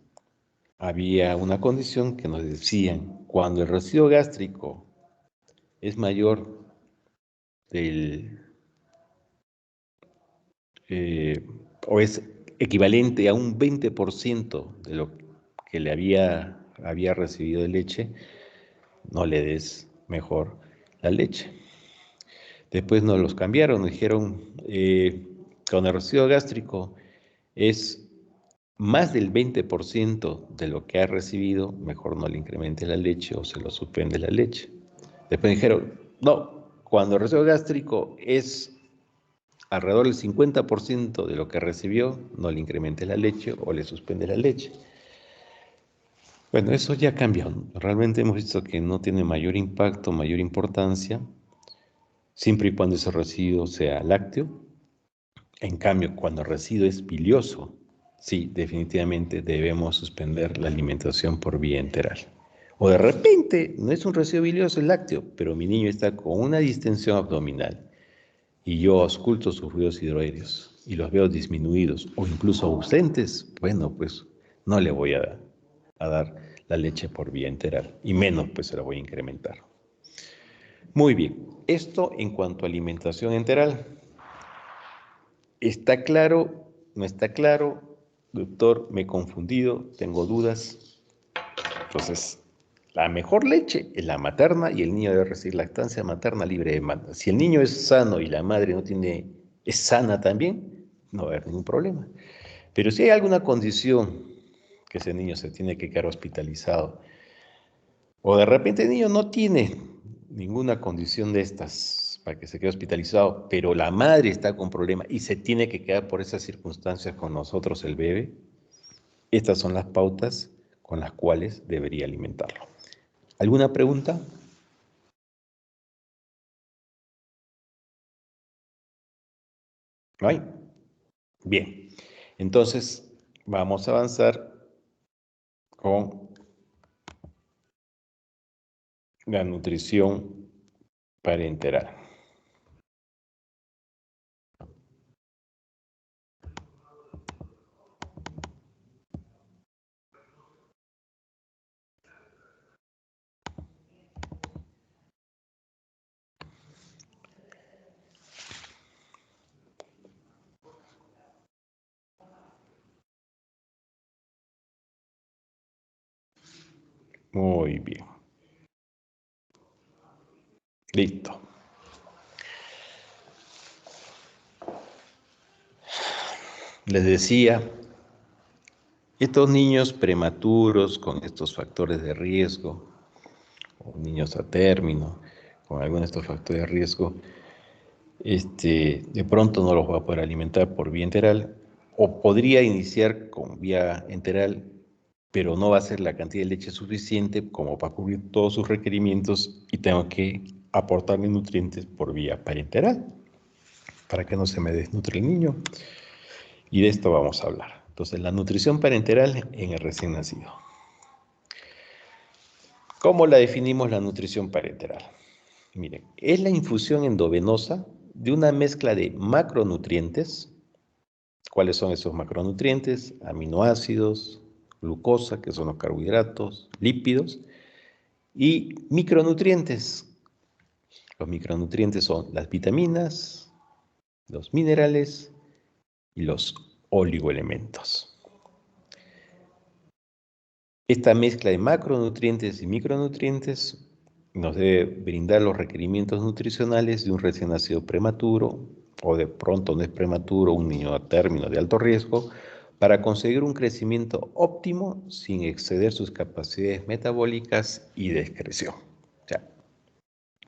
había una condición que nos decían, cuando el residuo gástrico es mayor del, o es equivalente a un 20% de lo que le había recibido de leche, no le des mejor la leche. Después nos los cambiaron, nos dijeron, con el residuo gástrico es más del 20% de lo que ha recibido, mejor no le incremente la leche o se lo suspende la leche. Después dijeron, no, cuando el residuo gástrico es alrededor del 50% de lo que recibió, no le incremente la leche o le suspende la leche. Bueno, eso ya cambió. Realmente hemos visto que no tiene mayor impacto, mayor importancia, siempre y cuando ese residuo sea lácteo. En cambio, cuando el residuo es bilioso, sí, definitivamente debemos suspender la alimentación por vía enteral. O de repente, no es un residuo bilioso, es lácteo, pero mi niño está con una distensión abdominal y yo ausculto sus ruidos hidroaéreos y los veo disminuidos o incluso ausentes, bueno, pues no le voy a dar la leche por vía enteral y menos pues se la voy a incrementar. Muy bien, esto en cuanto a alimentación enteral. ¿Está claro? ¿No está claro? Doctor, me he confundido, tengo dudas. Entonces, la mejor leche es la materna y el niño debe recibir lactancia materna libre de demanda. Si el niño es sano y la madre es sana también, no va a haber ningún problema. Pero si hay alguna condición que ese niño se tiene que quedar hospitalizado, o de repente el niño no tiene ninguna condición de estas para que se quede hospitalizado, pero la madre está con problema y se tiene que quedar por esas circunstancias con nosotros el bebé, estas son las pautas con las cuales debería alimentarlo. ¿Alguna pregunta? ¿No hay? Bien, entonces vamos a avanzar con la nutrición parenteral. Muy bien. Listo. Les decía, estos niños prematuros con estos factores de riesgo, o niños a término, con algunos de estos factores de riesgo, de pronto no los va a poder alimentar por vía enteral, o podría iniciar con vía enteral, pero no va a ser la cantidad de leche suficiente como para cubrir todos sus requerimientos y tengo que aportarle nutrientes por vía parenteral para que no se me desnutre el niño. Y de esto vamos a hablar. Entonces, la nutrición parenteral en el recién nacido. ¿Cómo la definimos la nutrición parenteral? Miren, es la infusión endovenosa de una mezcla de macronutrientes. ¿Cuáles son esos macronutrientes? Aminoácidos, glucosa, que son los carbohidratos, lípidos, y micronutrientes. Los micronutrientes son las vitaminas, los minerales y los oligoelementos. Esta mezcla de macronutrientes y micronutrientes nos debe brindar los requerimientos nutricionales de un recién nacido prematuro, o de pronto no es prematuro, un niño a término de alto riesgo, para conseguir un crecimiento óptimo sin exceder sus capacidades metabólicas y de excreción. O sea,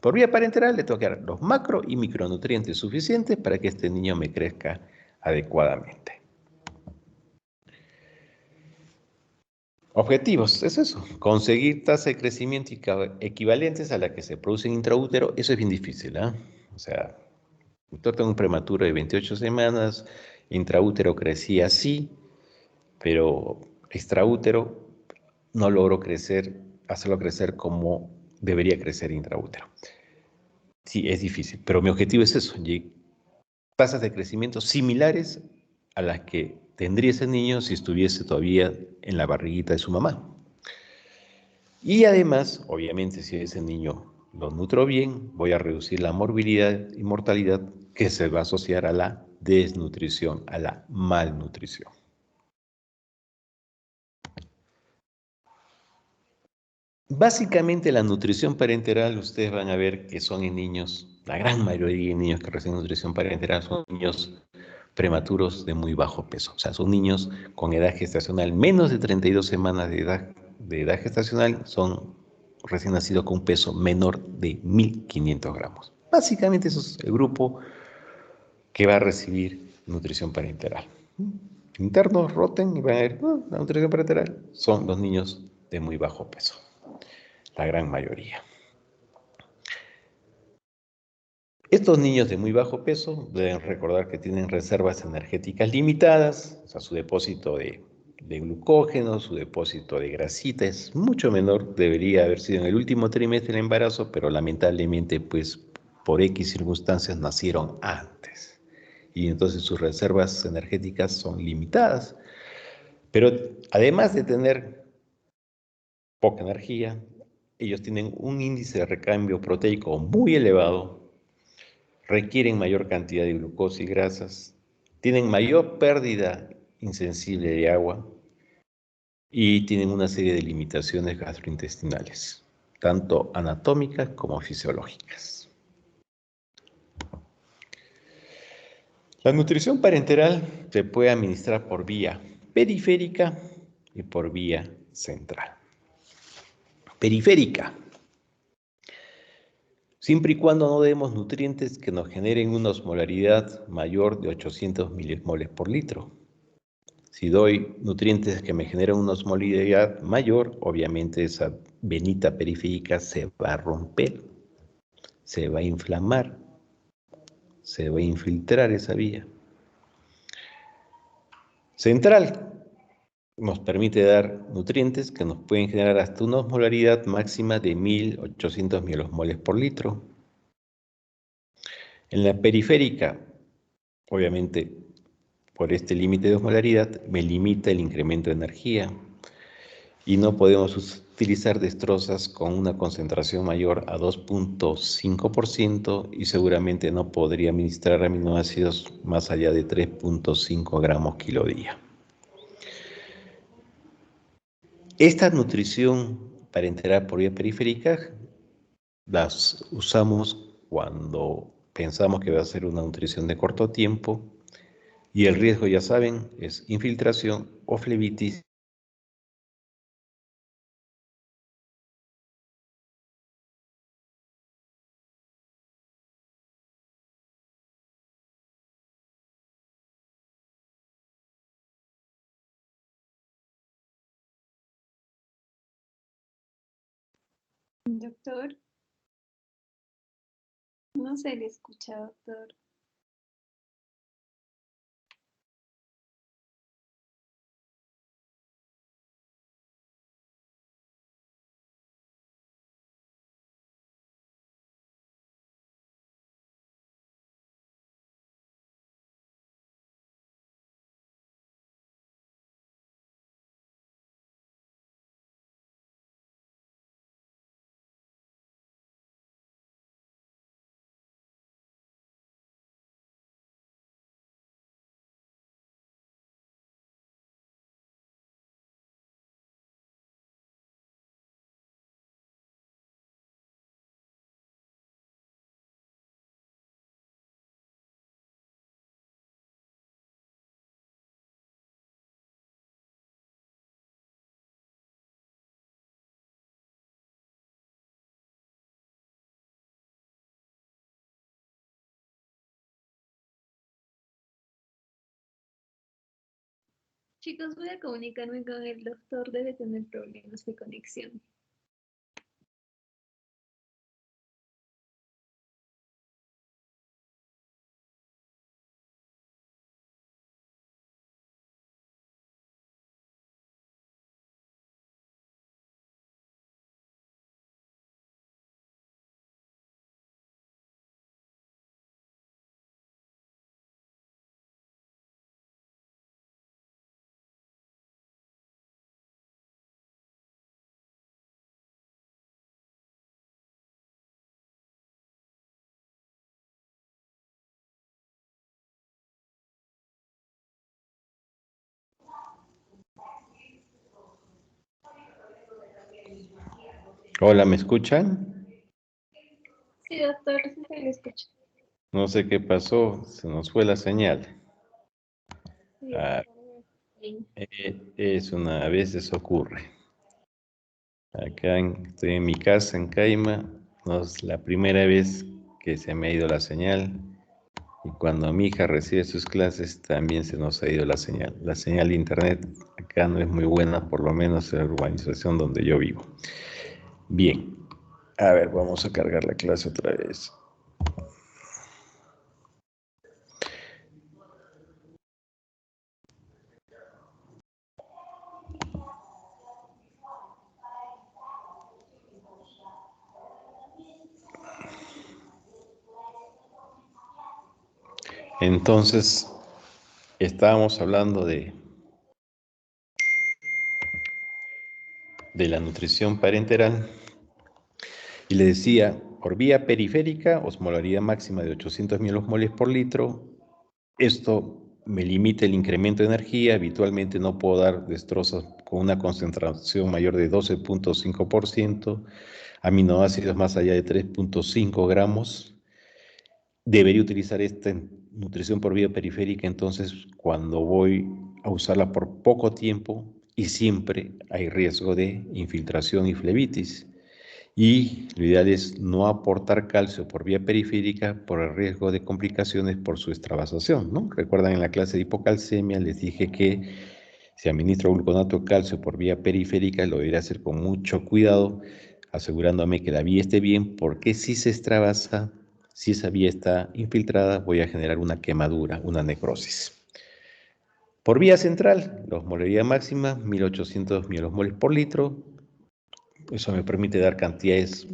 por vía parenteral le tengo que dar los macro y micronutrientes suficientes para que este niño me crezca adecuadamente. Objetivos, es eso, conseguir tasas de crecimiento equivalentes a la que se produce en intraútero, eso es bien difícil, ¿ah? O sea, yo tengo un prematuro de 28 semanas, intraútero crecía así, pero extraútero no logro hacerlo crecer como debería crecer intraútero. Sí, es difícil, pero mi objetivo es eso, tasas de crecimiento similares a las que tendría ese niño si estuviese todavía en la barriguita de su mamá. Y además, obviamente, si ese niño lo nutro bien, voy a reducir la morbilidad y mortalidad que se va a asociar a la desnutrición, a la malnutrición. Básicamente la nutrición parenteral, ustedes van a ver que son en niños, la gran mayoría de niños que reciben nutrición parenteral son niños prematuros de muy bajo peso. O sea, son niños con edad gestacional menos de 32 semanas de edad gestacional, son recién nacidos con un peso menor de 1.500 gramos. Básicamente eso es el grupo que va a recibir nutrición parenteral. Internos roten y van a ver, la nutrición parenteral son los niños de muy bajo peso, la gran mayoría. Estos niños de muy bajo peso deben recordar que tienen reservas energéticas limitadas, o sea, su depósito de glucógeno, su depósito de grasita es mucho menor, debería haber sido en el último trimestre del embarazo, pero lamentablemente, pues, por X circunstancias nacieron antes. Y entonces sus reservas energéticas son limitadas. Pero además de tener poca energía, ellos tienen un índice de recambio proteico muy elevado, requieren mayor cantidad de glucosa y grasas, tienen mayor pérdida insensible de agua y tienen una serie de limitaciones gastrointestinales, tanto anatómicas como fisiológicas. La nutrición parenteral se puede administrar por vía periférica y por vía central. Periférica, siempre y cuando no demos nutrientes que nos generen una osmolaridad mayor de 800 milimoles por litro. Si doy nutrientes que me generan una osmolaridad mayor, obviamente esa venita periférica se va a romper, se va a inflamar, se va a infiltrar esa vía. Central nos permite dar nutrientes que nos pueden generar hasta una osmolaridad máxima de 1.800 milosmoles por litro. En la periférica, obviamente, por este límite de osmolaridad, me limita el incremento de energía y no podemos utilizar destrozas con una concentración mayor a 2.5% y seguramente no podría administrar aminoácidos más allá de 3.5 gramos kilo día. Esta nutrición parenteral por vía periférica las usamos cuando pensamos que va a ser una nutrición de corto tiempo y el riesgo, ya saben, es infiltración o flebitis. Doctor, no se le escucha, doctor. Chicos, voy a comunicarme con el doctor, debe tener problemas de conexión. Hola, ¿me escuchan? Sí, doctor, sí se le escucha. No sé qué pasó, se nos fue la señal. Sí, Ah, bien. a veces ocurre. Estoy en mi casa en Caima, no es la primera vez que se me ha ido la señal y cuando mi hija recibe sus clases también se nos ha ido la señal. La señal de internet acá no es muy buena, por lo menos en la urbanización donde yo vivo. Bien, a ver, vamos a cargar la clase otra vez. Entonces, estábamos hablando de la nutrición parenteral y le decía, por vía periférica, osmolaridad máxima de 800 milosmoles por litro. Esto me limita el incremento de energía. Habitualmente no puedo dar destrozos con una concentración mayor de 12.5%, aminoácidos más allá de 3.5 gramos. Debería utilizar esta nutrición por vía periférica entonces cuando voy a usarla por poco tiempo y siempre hay riesgo de infiltración y flebitis. Y lo ideal es no aportar calcio por vía periférica por el riesgo de complicaciones por su extravasación, ¿no? Recuerdan en la clase de hipocalcemia les dije que si administro gluconato de calcio por vía periférica lo debería hacer con mucho cuidado, asegurándome que la vía esté bien, porque si se extravasa, si esa vía está infiltrada, voy a generar una quemadura, una necrosis. Por vía central, la osmolaridad máxima, 1800 milosmoles por litro. Eso me permite dar cantidades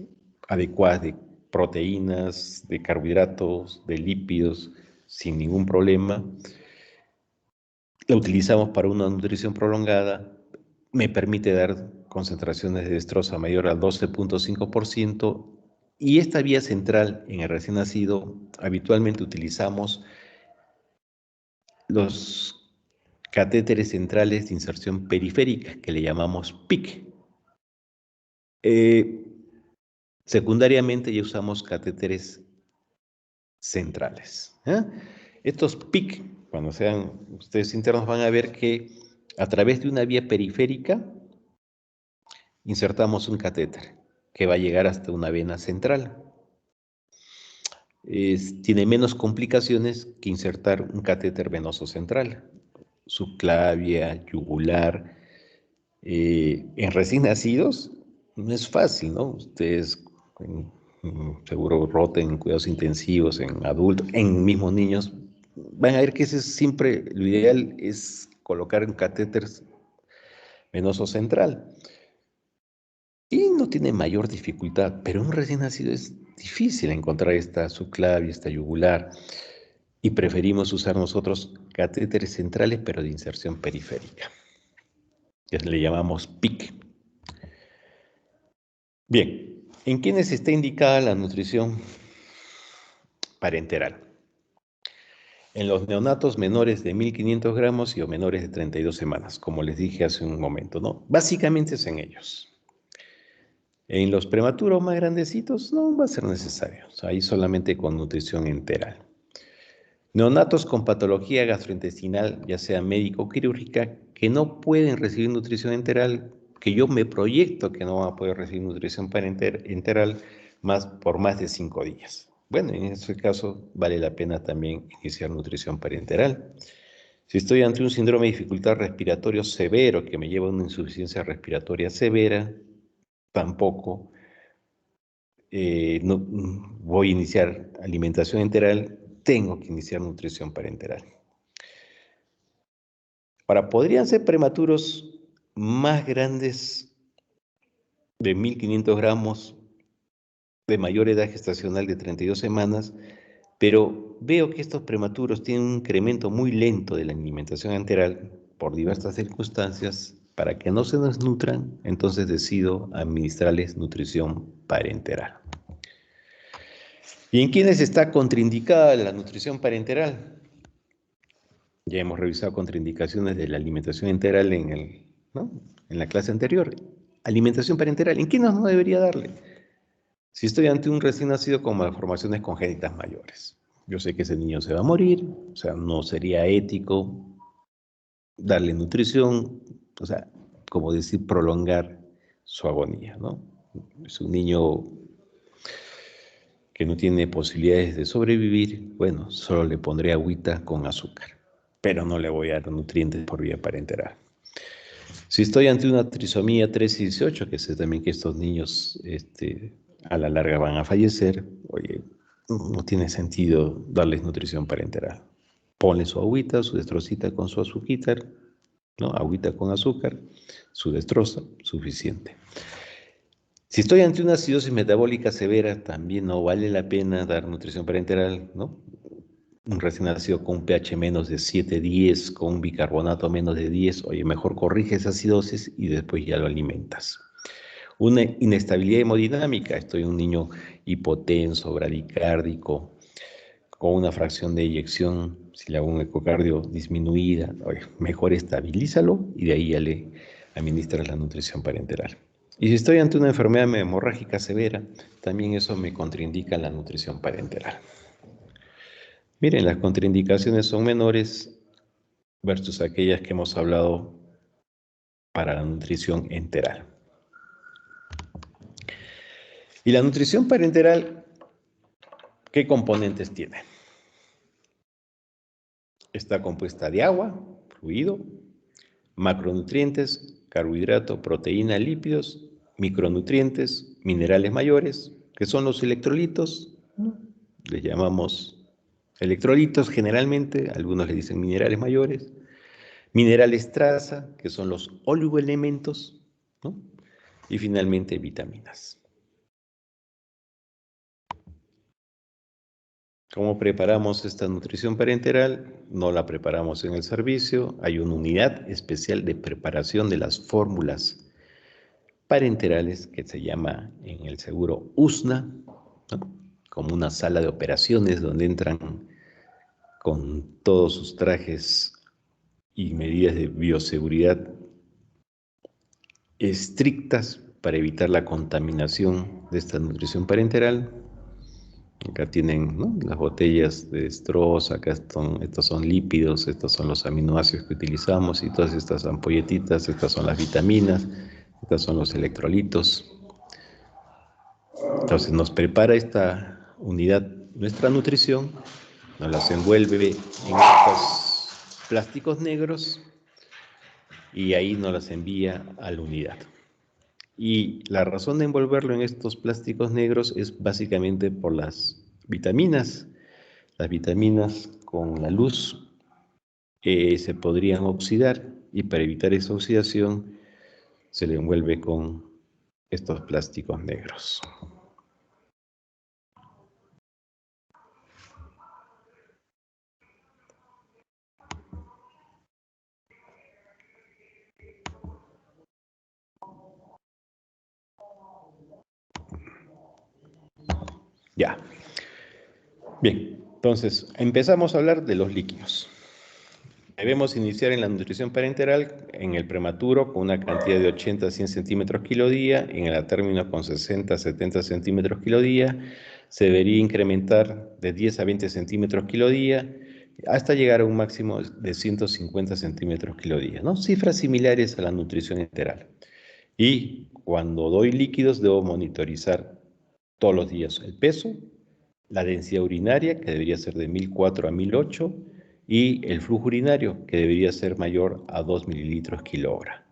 adecuadas de proteínas, de carbohidratos, de lípidos, sin ningún problema. La utilizamos para una nutrición prolongada. Me permite dar concentraciones de destroza mayor al 12.5%. Y esta vía central en el recién nacido, habitualmente utilizamos los catéteres centrales de inserción periférica, que le llamamos PIC. Secundariamente ya usamos catéteres centrales. Estos PIC, cuando sean ustedes internos, van a ver que a través de una vía periférica insertamos un catéter que va a llegar hasta una vena central. Tiene menos complicaciones que insertar un catéter venoso central, subclavia, yugular. En recién nacidos no es fácil, ¿no? Ustedes seguro roten en cuidados intensivos, en adultos, en mismos niños, van a ver que ese es siempre, lo ideal es colocar un catéter venoso central. Y no tiene mayor dificultad, pero en un recién nacido es difícil encontrar esta subclavia, esta yugular, y preferimos usar nosotros catéteres centrales, pero de inserción periférica, que le llamamos PIC. Bien, ¿en quiénes está indicada la nutrición parenteral? En los neonatos menores de 1500 gramos y o menores de 32 semanas, como les dije hace un momento, ¿no? Básicamente es en ellos. En los prematuros más grandecitos no va a ser necesario, o sea, ahí solamente con nutrición enteral. Neonatos con patología gastrointestinal, ya sea médico o quirúrgica, que no pueden recibir nutrición enteral, que yo me proyecto que no van a poder recibir nutrición enteral por más de 5 días. Bueno, en ese caso vale la pena también iniciar nutrición parenteral. Si estoy ante un síndrome de dificultad respiratorio severo que me lleva a una insuficiencia respiratoria severa, tampoco no, voy a iniciar alimentación enteral, tengo que iniciar nutrición parenteral. Ahora, podrían ser prematuros más grandes de 1500 gramos, de mayor edad gestacional de 32 semanas, pero veo que estos prematuros tienen un incremento muy lento de la alimentación enteral por diversas circunstancias. Para que no se desnutran, entonces decido administrarles nutrición parenteral. ¿Y en quiénes está contraindicada la nutrición parenteral? Ya hemos revisado contraindicaciones de la alimentación integral ¿no? en la clase anterior. alimentación parenteral. ¿En qué no debería darle? Si estoy ante un recién nacido con malformaciones congénitas mayores, yo sé que ese niño se va a morir, o sea, no sería ético darle nutrición, o sea, como decir, prolongar su agonía, ¿no? Es un niño que no tiene posibilidades de sobrevivir, bueno, solo le pondré agüita con azúcar, pero no le voy a dar nutrientes por vía parenteral. Si estoy ante una trisomía 3 y 18, que sé también que estos niños a la larga van a fallecer, oye, no tiene sentido darles nutrición parenteral. Ponle su agüita, su destrocita con su azuquita, ¿no? Agüita con azúcar, su destroza, suficiente. Si estoy ante una acidosis metabólica severa, también no vale la pena dar nutrición parenteral, ¿no? Un recién nacido con un pH menos de 7-10, con un bicarbonato menos de 10, oye, mejor corrige esa acidosis y después ya lo alimentas. Una inestabilidad hemodinámica, estoy un niño hipotenso, bradicárdico, con una fracción de eyección, si le hago un ecocardio disminuida, oye, mejor estabilízalo y de ahí ya le administras la nutrición parenteral. Y si estoy ante una enfermedad hemorrágica severa, también eso me contraindica la nutrición parenteral. Miren, las contraindicaciones son menores versus aquellas que hemos hablado para la nutrición enteral. Y la nutrición parenteral, ¿qué componentes tiene? Está compuesta de agua, fluido, macronutrientes, carbohidrato, proteína, lípidos, micronutrientes, minerales mayores, que son los electrolitos, ¿no? Les llamamos electrolitos generalmente, algunos le dicen minerales mayores, minerales traza, que son los oligoelementos, ¿no? Y finalmente vitaminas. ¿Cómo preparamos esta nutrición parenteral? No la preparamos en el servicio, hay una unidad especial de preparación de las fórmulas parenterales que se llama en el seguro USNA, ¿no? Como una sala de operaciones donde entran con todos sus trajes y medidas de bioseguridad estrictas para evitar la contaminación de esta nutrición parenteral. Acá tienen, ¿no?, las botellas de destroza, acá estos son lípidos, estos son los aminoácidos que utilizamos y todas estas ampolletitas, estas son las vitaminas, estos son los electrolitos. Entonces nos prepara esta unidad nuestra nutrición, nos las envuelve en estos plásticos negros y ahí nos las envía a la unidad. Y la razón de envolverlo en estos plásticos negros es básicamente por las vitaminas. Las vitaminas con la luz se podrían oxidar y para evitar esa oxidación se le envuelve con estos plásticos negros. Ya. Bien, entonces empezamos a hablar de los líquidos. Debemos iniciar en la nutrición parenteral en el prematuro con una cantidad de 80 a 100 centímetros kilo día, en el término con 60 a 70 centímetros kilo día, se debería incrementar de 10 a 20 centímetros kilo día, hasta llegar a un máximo de 150 centímetros kilo día, ¿no? Cifras similares a la nutrición enteral. Y cuando doy líquidos debo monitorizar todos los días el peso, la densidad urinaria, que debería ser de 1004 a 1008, y el flujo urinario, que debería ser mayor a 2 mililitros kilo hora.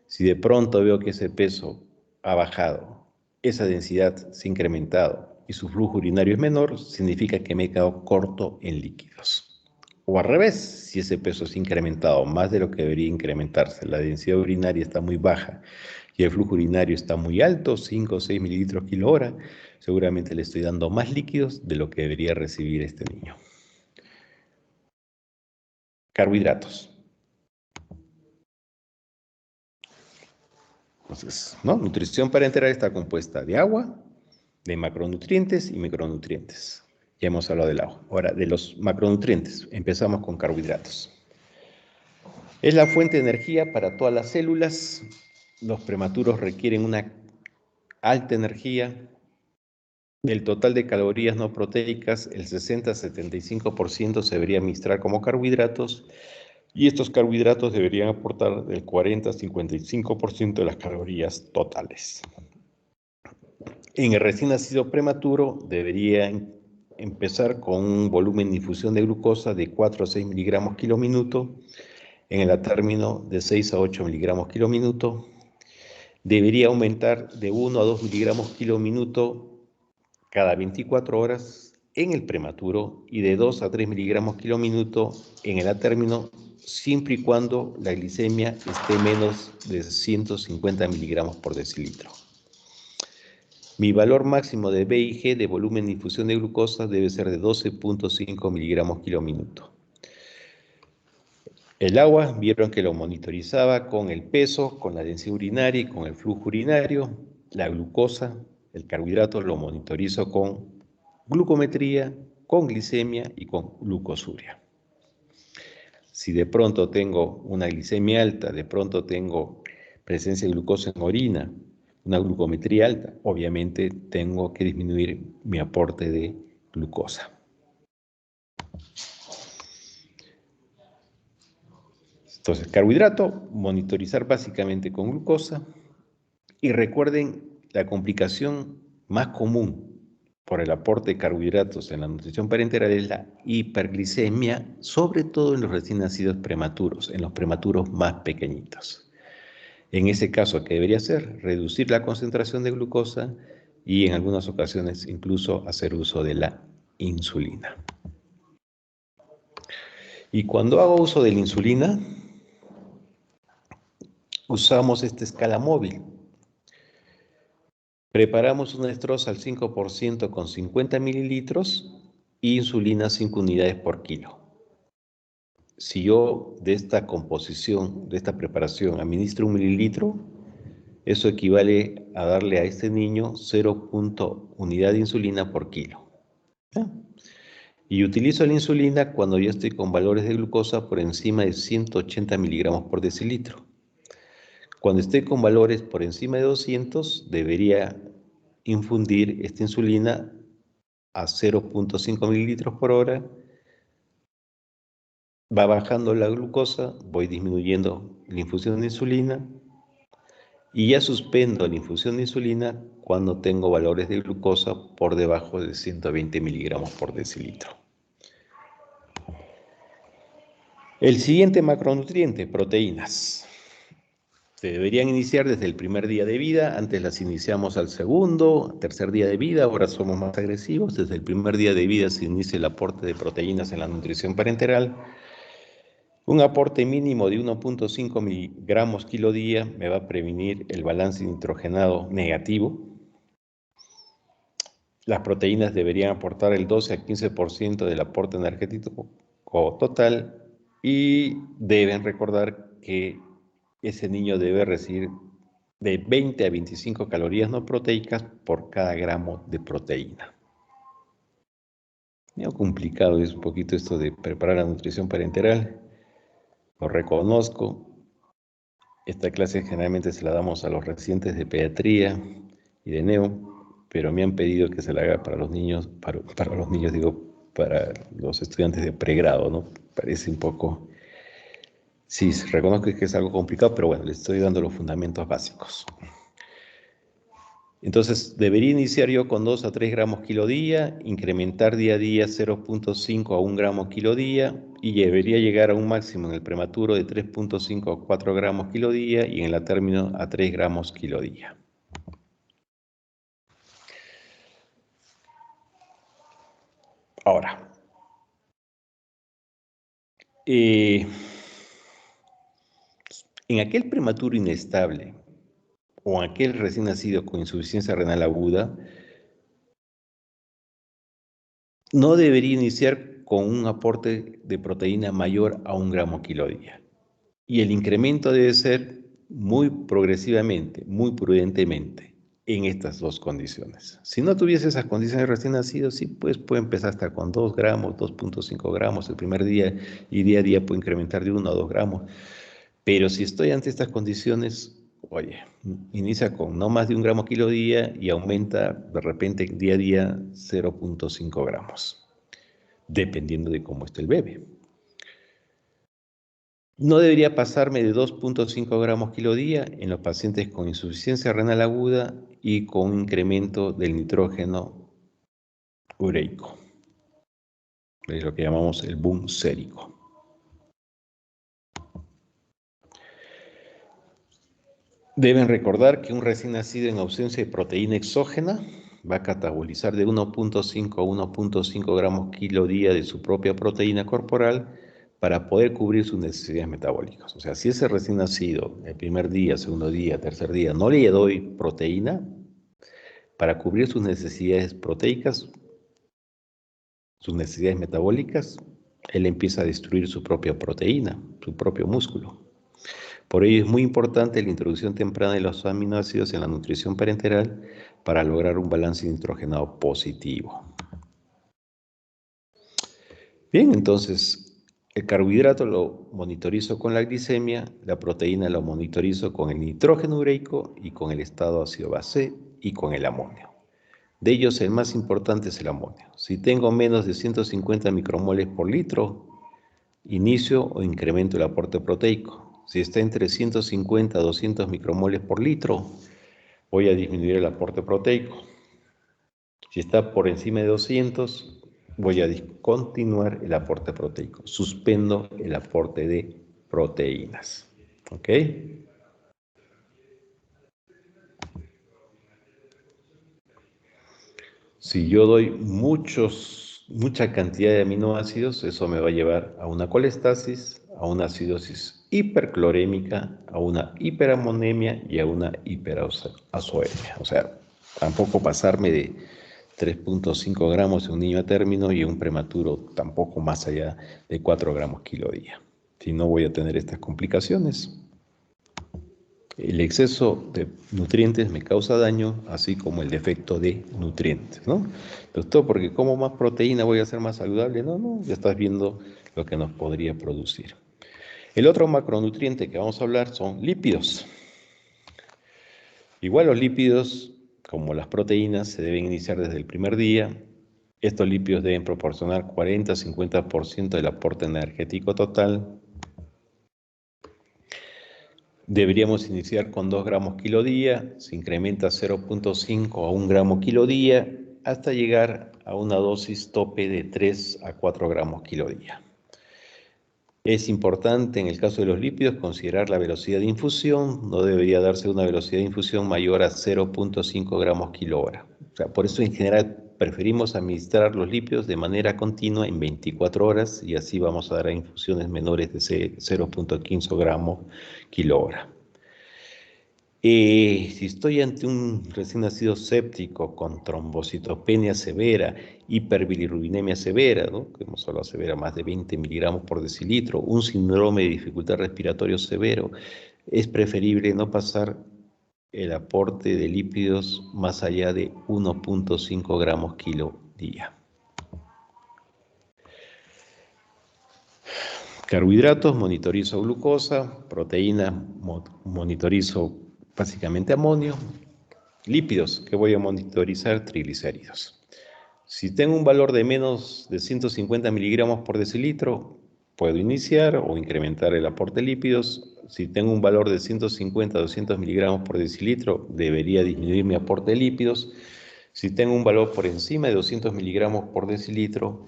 Si de pronto veo que ese peso ha bajado, esa densidad se ha incrementado y su flujo urinario es menor, significa que me he quedado corto en líquidos. O al revés, si ese peso se ha incrementado más de lo que debería incrementarse, la densidad urinaria está muy baja y el flujo urinario está muy alto, 5 o 6 mililitros kilo hora, seguramente le estoy dando más líquidos de lo que debería recibir este niño. Carbohidratos. Entonces, ¿no? Nutrición parenteral está compuesta de agua, de macronutrientes y micronutrientes. Ya hemos hablado del agua. Ahora, de los macronutrientes, empezamos con carbohidratos. Es la fuente de energía para todas las células los prematuros requieren una alta energía. Del total de calorías no proteicas, el 60-75% se debería administrar como carbohidratos y estos carbohidratos deberían aportar del 40-55% de las calorías totales. En el recién nacido prematuro deberían empezar con un volumen de infusión de glucosa de 4 a 6 miligramos kilóminuto, en el término de 6 a 8 miligramos kilóminuto. Debería aumentar de 1 a 2 miligramos kilóminuto cada 24 horas en el prematuro y de 2 a 3 miligramos kilóminuto en el término, siempre y cuando la glicemia esté menos de 150 miligramos por decilitro. Mi valor máximo de BIG de volumen de infusión de glucosa debe ser de 12.5 miligramos kilóminuto. El agua, vieron que lo monitorizaba con el peso, con la densidad urinaria y con el flujo urinario. La glucosa, el carbohidrato, lo monitorizo con glucometría, con glicemia y con glucosuria. Si de pronto tengo una glicemia alta, de pronto tengo presencia de glucosa en orina, una glucometría alta, obviamente tengo que disminuir mi aporte de glucosa. Entonces, carbohidrato, monitorizar básicamente con glucosa. Y recuerden, la complicación más común por el aporte de carbohidratos en la nutrición parenteral es la hiperglicemia, sobre todo en los recién nacidos prematuros, en los prematuros más pequeñitos. En ese caso, ¿qué debería hacer? Reducir la concentración de glucosa y en algunas ocasiones incluso hacer uso de la insulina. Y cuando hago uso de la insulina, usamos esta escala móvil. Preparamos una dextrosa al 5% con 50 mililitros y insulina 5 unidades por kilo. Si yo de esta composición, de esta preparación, administro 1 mililitro, eso equivale a darle a este niño 0.1 unidad de insulina por kilo. ¿Ya? Y utilizo la insulina cuando yo estoy con valores de glucosa por encima de 180 miligramos por decilitro. Cuando esté con valores por encima de 200, debería infundir esta insulina a 0.5 mililitros por hora. Va bajando la glucosa, voy disminuyendo la infusión de insulina y ya suspendo la infusión de insulina cuando tengo valores de glucosa por debajo de 120 miligramos por decilitro. El siguiente macronutriente, proteínas. Se deberían iniciar desde el primer día de vida, antes las iniciamos al segundo, tercer día de vida, ahora somos más agresivos, desde el primer día de vida se inicia el aporte de proteínas en la nutrición parenteral. Un aporte mínimo de 1.5 miligramos kilo día me va a prevenir el balance nitrogenado negativo. Las proteínas deberían aportar el 12 a 15% del aporte energético total y deben recordar que ese niño debe recibir de 20 a 25 calorías no proteicas por cada gramo de proteína. Medio complicado es un poquito esto de preparar la nutrición parenteral. Lo reconozco. Esta clase generalmente se la damos a los residentes de pediatría y de neo, pero me han pedido que se la haga para los niños, para los estudiantes de pregrado, ¿no? Parece un poco... Sí, reconozco que es algo complicado, pero bueno, les estoy dando los fundamentos básicos. Entonces, debería iniciar yo con 2 a 3 gramos kilo día, incrementar día a día 0.5 a 1 gramo kilo día y debería llegar a un máximo en el prematuro de 3.5 a 4 gramos kilo día y en el término a 3 gramos kilo día. Ahora, en aquel prematuro inestable o aquel recién nacido con insuficiencia renal aguda, no debería iniciar con un aporte de proteína mayor a 1 gramo kilo día. Y el incremento debe ser muy progresivamente, muy prudentemente en estas dos condiciones. Si no tuviese esas condiciones recién nacidos, sí, pues puede empezar hasta con 2 gramos, 2.5 gramos el primer día y día a día puede incrementar de 1 a 2 gramos. Pero si estoy ante estas condiciones, Oye, inicia con no más de 1 gramo kilo día y aumenta de repente día a día 0,5 gramos, dependiendo de cómo esté el bebé. No debería pasarme de 2,5 gramos kilo día en los pacientes con insuficiencia renal aguda y con un incremento del nitrógeno ureico. Es lo que llamamos el boom sérico. Deben recordar que un recién nacido en ausencia de proteína exógena va a catabolizar de 1,5 a 1,5 gramos kilo día de su propia proteína corporal para poder cubrir sus necesidades metabólicas. O sea, si ese recién nacido, el primer día, segundo día, tercer día, no le doy proteína, para cubrir sus necesidades proteicas, sus necesidades metabólicas, él empieza a destruir su propia proteína, su propio músculo. Por ello es muy importante la introducción temprana de los aminoácidos en la nutrición parenteral para lograr un balance nitrogenado positivo. Bien, entonces el carbohidrato lo monitorizo con la glicemia, la proteína lo monitorizo con el nitrógeno ureico y con el estado ácido base y con el amonio. De ellos el más importante es el amonio. Si tengo menos de 150 micromoles por litro, inicio o incremento el aporte proteico. Si está entre 150 a 200 micromoles por litro, voy a disminuir el aporte proteico. Si está por encima de 200, voy a discontinuar el aporte proteico. Suspendo el aporte de proteínas. ¿Ok? Si yo doy mucha cantidad de aminoácidos, eso me va a llevar a una colestasis, a una acidosis hiperclorémica, a una hiperamonemia y a una hiperazoemia. O sea, tampoco pasarme de 3,5 gramos en un niño a término y un prematuro tampoco más allá de 4 gramos kilo día. Si no, voy a tener estas complicaciones. El exceso de nutrientes me causa daño, así como el defecto de nutrientes, ¿no? Doctor, porque como más proteína voy a ser más saludable. No, ya estás viendo lo que nos podría producir. El otro macronutriente que vamos a hablar son lípidos. Igual los lípidos, como las proteínas, se deben iniciar desde el primer día. Estos lípidos deben proporcionar 40-50% del aporte energético total. Deberíamos iniciar con 2 gramos kilo día, se incrementa 0,5 a 1 gramo kilo día, hasta llegar a una dosis tope de 3 a 4 gramos kilo día. Es importante en el caso de los lípidos considerar la velocidad de infusión, no debería darse una velocidad de infusión mayor a 0,5 gramos kilo hora. O sea, por eso en general preferimos administrar los lípidos de manera continua en 24 horas y así vamos a dar infusiones menores de 0,15 gramos kilo hora. Si estoy ante un recién nacido séptico con trombocitopenia severa, hiperbilirrubinemia severa, ¿no? Que hemos hablado severa, más de 20 miligramos por decilitro, un síndrome de dificultad respiratoria severo, es preferible no pasar el aporte de lípidos más allá de 1,5 gramos kilo día. Carbohidratos, monitorizo glucosa, proteínas, monitorizo básicamente amonio. Lípidos, que voy a monitorizar triglicéridos. Si tengo un valor de menos de 150 miligramos por decilitro, puedo iniciar o incrementar el aporte de lípidos. Si tengo un valor de 150 a 200 miligramos por decilitro, debería disminuir mi aporte de lípidos. Si tengo un valor por encima de 200 miligramos por decilitro,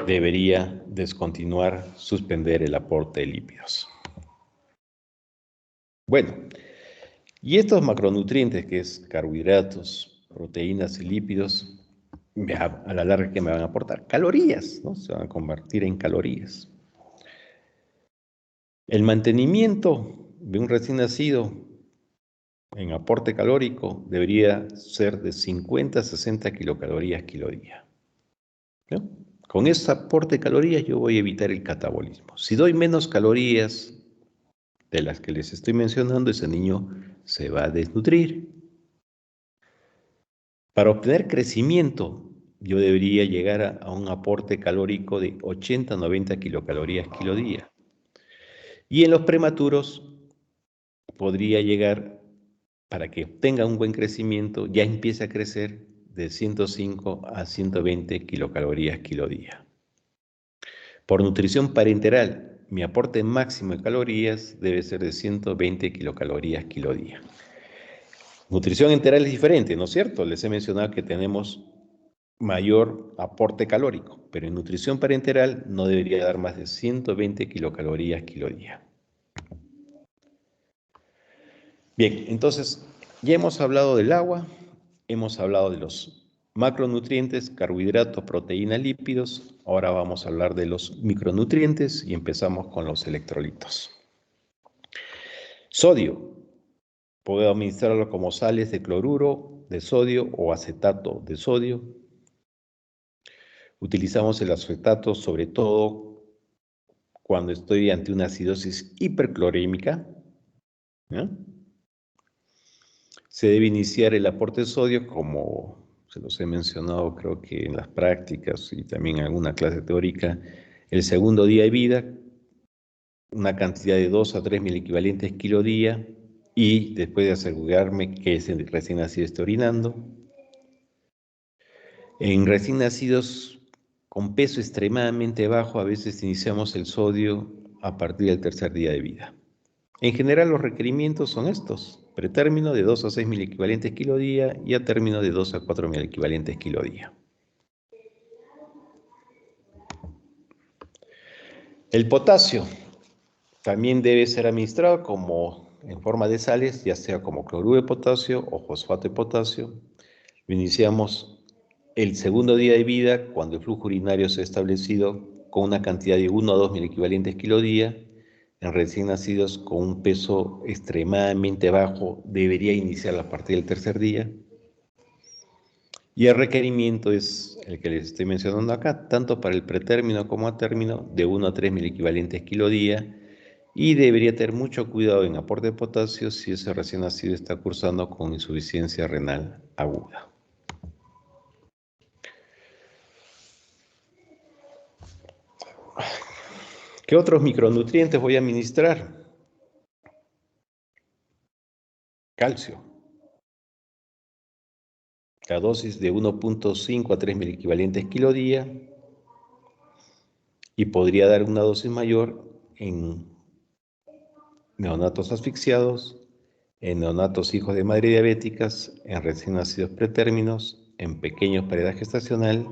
debería descontinuar, suspender el aporte de lípidos. Bueno, y estos macronutrientes, que es carbohidratos, proteínas y lípidos, a la larga que me van a aportar calorías, ¿no? Se van a convertir en calorías. El mantenimiento de un recién nacido en aporte calórico debería ser de 50 a 60 kilocalorías kilo día, ¿no? Con ese aporte de calorías yo voy a evitar el catabolismo. Si doy menos calorías de las que les estoy mencionando, ese niño se va a desnutrir. Para obtener crecimiento, yo debería llegar a un aporte calórico de 80-90 kilocalorías kilo día. Y en los prematuros, podría llegar, para que tenga un buen crecimiento, ya empiece a crecer de 105 a 120 kilocalorías kilo día. Por nutrición parenteral, mi aporte máximo de calorías debe ser de 120 kilocalorías kilo día. Nutrición enteral es diferente, ¿no es cierto? Les he mencionado que tenemos mayor aporte calórico, pero en nutrición parenteral no debería dar más de 120 kilocalorías kilo día. Bien, entonces ya hemos hablado del agua, hemos hablado de los macronutrientes, carbohidratos, proteínas, lípidos. Ahora vamos a hablar de los micronutrientes y empezamos con los electrolitos. Sodio. Puedo administrarlo como sales de cloruro de sodio o acetato de sodio. Utilizamos el acetato sobre todo cuando estoy ante una acidosis hiperclorémica, ¿no? Se debe iniciar el aporte de sodio, como se los he mencionado creo que en las prácticas y también en alguna clase teórica, el segundo día de vida, una cantidad de 2 a 3 mil equivalentes kilo día, y después de asegurarme que ese recién nacido esté orinando. En recién nacidos con peso extremadamente bajo, a veces iniciamos el sodio a partir del tercer día de vida. En general, los requerimientos son estos: pretérmino de 2 a 6 mil equivalentes kilo día y a término de 2 a 4 mil equivalentes kilo día. El potasio también debe ser administrado como en forma de sales, ya sea como cloruro de potasio o fosfato de potasio. Lo iniciamos el segundo día de vida, cuando el flujo urinario se ha establecido con una cantidad de 1 a 2 mil equivalentes kilo día. En recién nacidos con un peso extremadamente bajo, debería iniciar a partir del tercer día. Y el requerimiento es el que les estoy mencionando acá, tanto para el pretérmino como a término, de 1 a 3 mil equivalentes kilo día. Y debería tener mucho cuidado en aporte de potasio si ese recién nacido está cursando con insuficiencia renal aguda. ¿Qué otros micronutrientes voy a administrar? Calcio. La dosis de 1.5 a 3 mil equivalentes kilo día, y podría dar una dosis mayor en neonatos asfixiados, en neonatos hijos de madre diabéticas, en recién nacidos pretérminos, en pequeños para edad gestacional,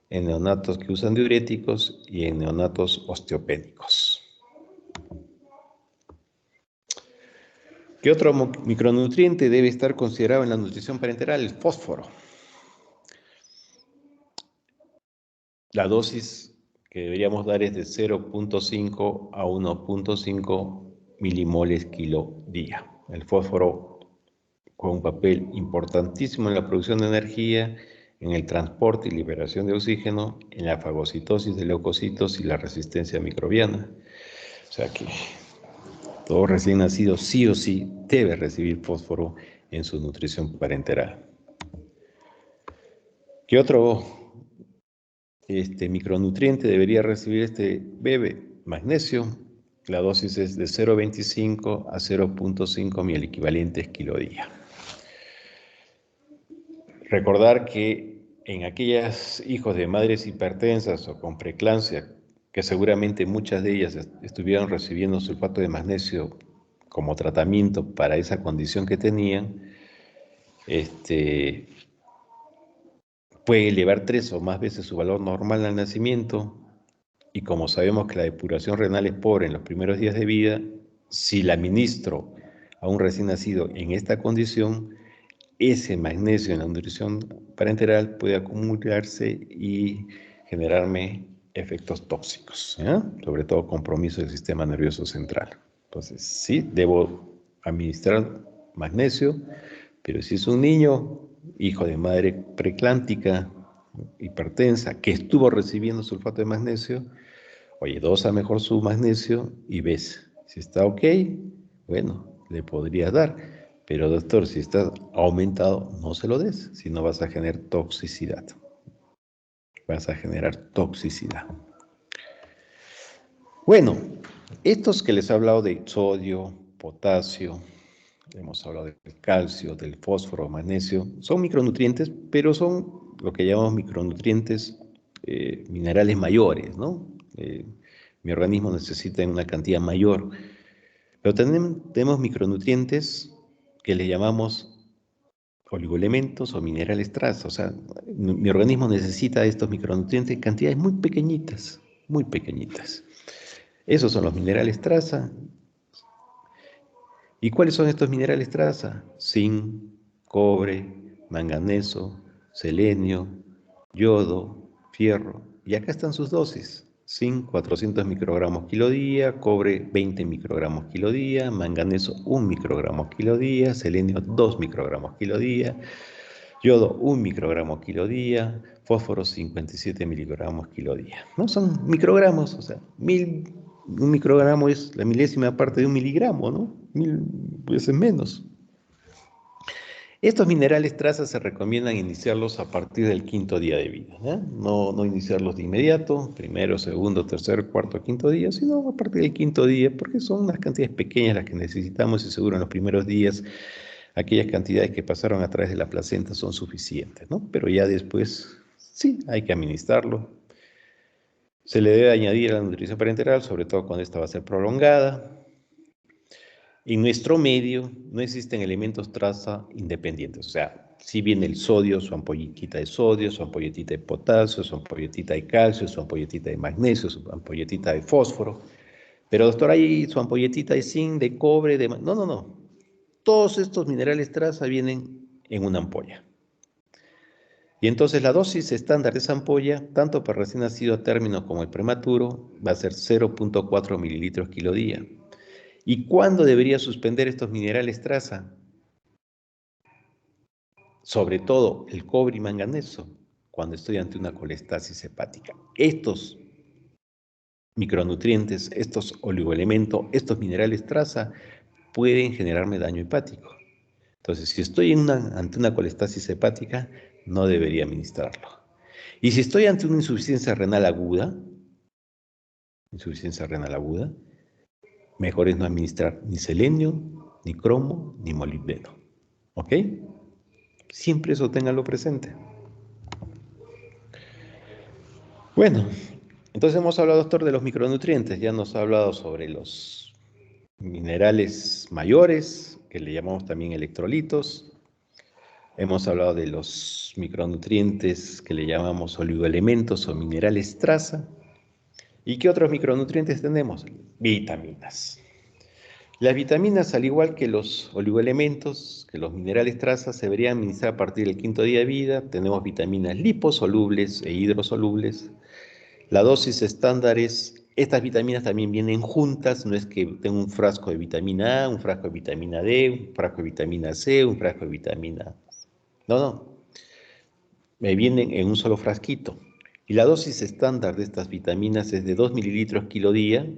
en neonatos que usan diuréticos y en neonatos osteopénicos. ¿Qué otro micronutriente debe estar considerado en la nutrición parenteral? El fósforo. La dosis que deberíamos dar es de 0.5 a 1.5 milimoles kilo día. El fósforo juega un papel importantísimo en la producción de energía, en el transporte y liberación de oxígeno, en la fagocitosis de leucocitos y la resistencia microbiana. O sea que todo recién nacido sí o sí debe recibir fósforo en su nutrición parenteral. ¿Qué otro micronutriente debería recibir este bebé? Magnesio. La dosis es de 0.25 a 0.5 mil equivalentes kilo día. Recordar que en aquellas hijos de madres hipertensas o con preeclampsia, que seguramente muchas de ellas estuvieron recibiendo sulfato de magnesio como tratamiento para esa condición que tenían, puede elevar 3 o más veces su valor normal al nacimiento. Y como sabemos que la depuración renal es pobre en los primeros días de vida, si la administro a un recién nacido en esta condición, ese magnesio en la nutrición parenteral puede acumularse y generarme efectos tóxicos, sobre todo compromiso del sistema nervioso central. Entonces, sí, debo administrar magnesio, pero si es un niño, hijo de madre preeclántica, hipertensa, que estuvo recibiendo sulfato de magnesio, oye, dosa mejor su magnesio y ves. Si está ok, bueno, le podrías dar. Pero doctor, si está aumentado, no se lo des, si no vas a generar toxicidad. Vas a generar toxicidad. Bueno, estos que les he hablado de sodio, potasio, hemos hablado del calcio, del fósforo, magnesio. Son micronutrientes, pero son lo que llamamos micronutrientes minerales mayores, ¿no? Mi organismo necesita en una cantidad mayor. Pero tenemos micronutrientes que le llamamos oligoelementos o minerales traza. O sea, mi organismo necesita estos micronutrientes en cantidades muy pequeñitas, muy pequeñitas. Esos son los minerales traza. ¿Y cuáles son estos minerales traza? Zinc, cobre, manganeso, selenio, yodo, fierro. Y acá están sus dosis. Zinc 400 microgramos kilo día, cobre 20 microgramos kilo día, manganeso 1 microgramo kilo día, selenio 2 microgramos kilo día, yodo 1 microgramo kilo día, fósforo 57 miligramos kilo día. ¿No? Son microgramos, o sea, un microgramo es la milésima parte de un miligramo, ¿no? 1000 veces menos. Estos minerales traza se recomiendan iniciarlos a partir del quinto día de vida, ¿eh? No iniciarlos de inmediato, primero, segundo, tercer, cuarto, quinto día, sino a partir del quinto día, porque son unas cantidades pequeñas las que necesitamos y seguro en los primeros días aquellas cantidades que pasaron a través de la placenta son suficientes, ¿no? Pero ya después, sí, hay que administrarlo. Se le debe añadir a la nutrición parenteral, sobre todo cuando esta va a ser prolongada. En nuestro medio no existen elementos traza independientes, o sea, si viene el sodio, su ampolletita de sodio, su ampolletita de potasio, su ampolletita de calcio, su ampolletita de magnesio, su ampolletita de fósforo, pero doctor, hay su ampolletita de zinc, de cobre, de... No. Todos estos minerales traza vienen en una ampolla. Y entonces la dosis estándar de esa ampolla, tanto para recién nacido a término como el prematuro, va a ser 0.4 mililitros kilo día. ¿Y cuándo debería suspender estos minerales traza? Sobre todo el cobre y manganeso, cuando estoy ante una colestasis hepática. Estos micronutrientes, estos oligoelementos, estos minerales traza, pueden generarme daño hepático. Entonces, si estoy ante una colestasis hepática, no debería administrarlo. Y si estoy ante una insuficiencia renal aguda, mejor es no administrar ni selenio, ni cromo, ni molibdeno. ¿Ok? Siempre eso ténganlo presente. Bueno, entonces hemos hablado, doctor, de los micronutrientes. Ya nos ha hablado sobre los minerales mayores, que le llamamos también electrolitos. Hemos hablado de los micronutrientes que le llamamos oligoelementos o minerales traza. ¿Y qué otros micronutrientes tenemos? Vitaminas. Las vitaminas, al igual que los oligoelementos, que los minerales traza, se deberían administrar a partir del quinto día de vida. Tenemos vitaminas liposolubles e hidrosolubles. La dosis estándar es, estas vitaminas también vienen juntas, no es que tengo un frasco de vitamina A, un frasco de vitamina D, un frasco de vitamina C, un frasco de vitamina... No, me vienen en un solo frasquito. Y la dosis estándar de estas vitaminas es de 2 mililitros kilo día,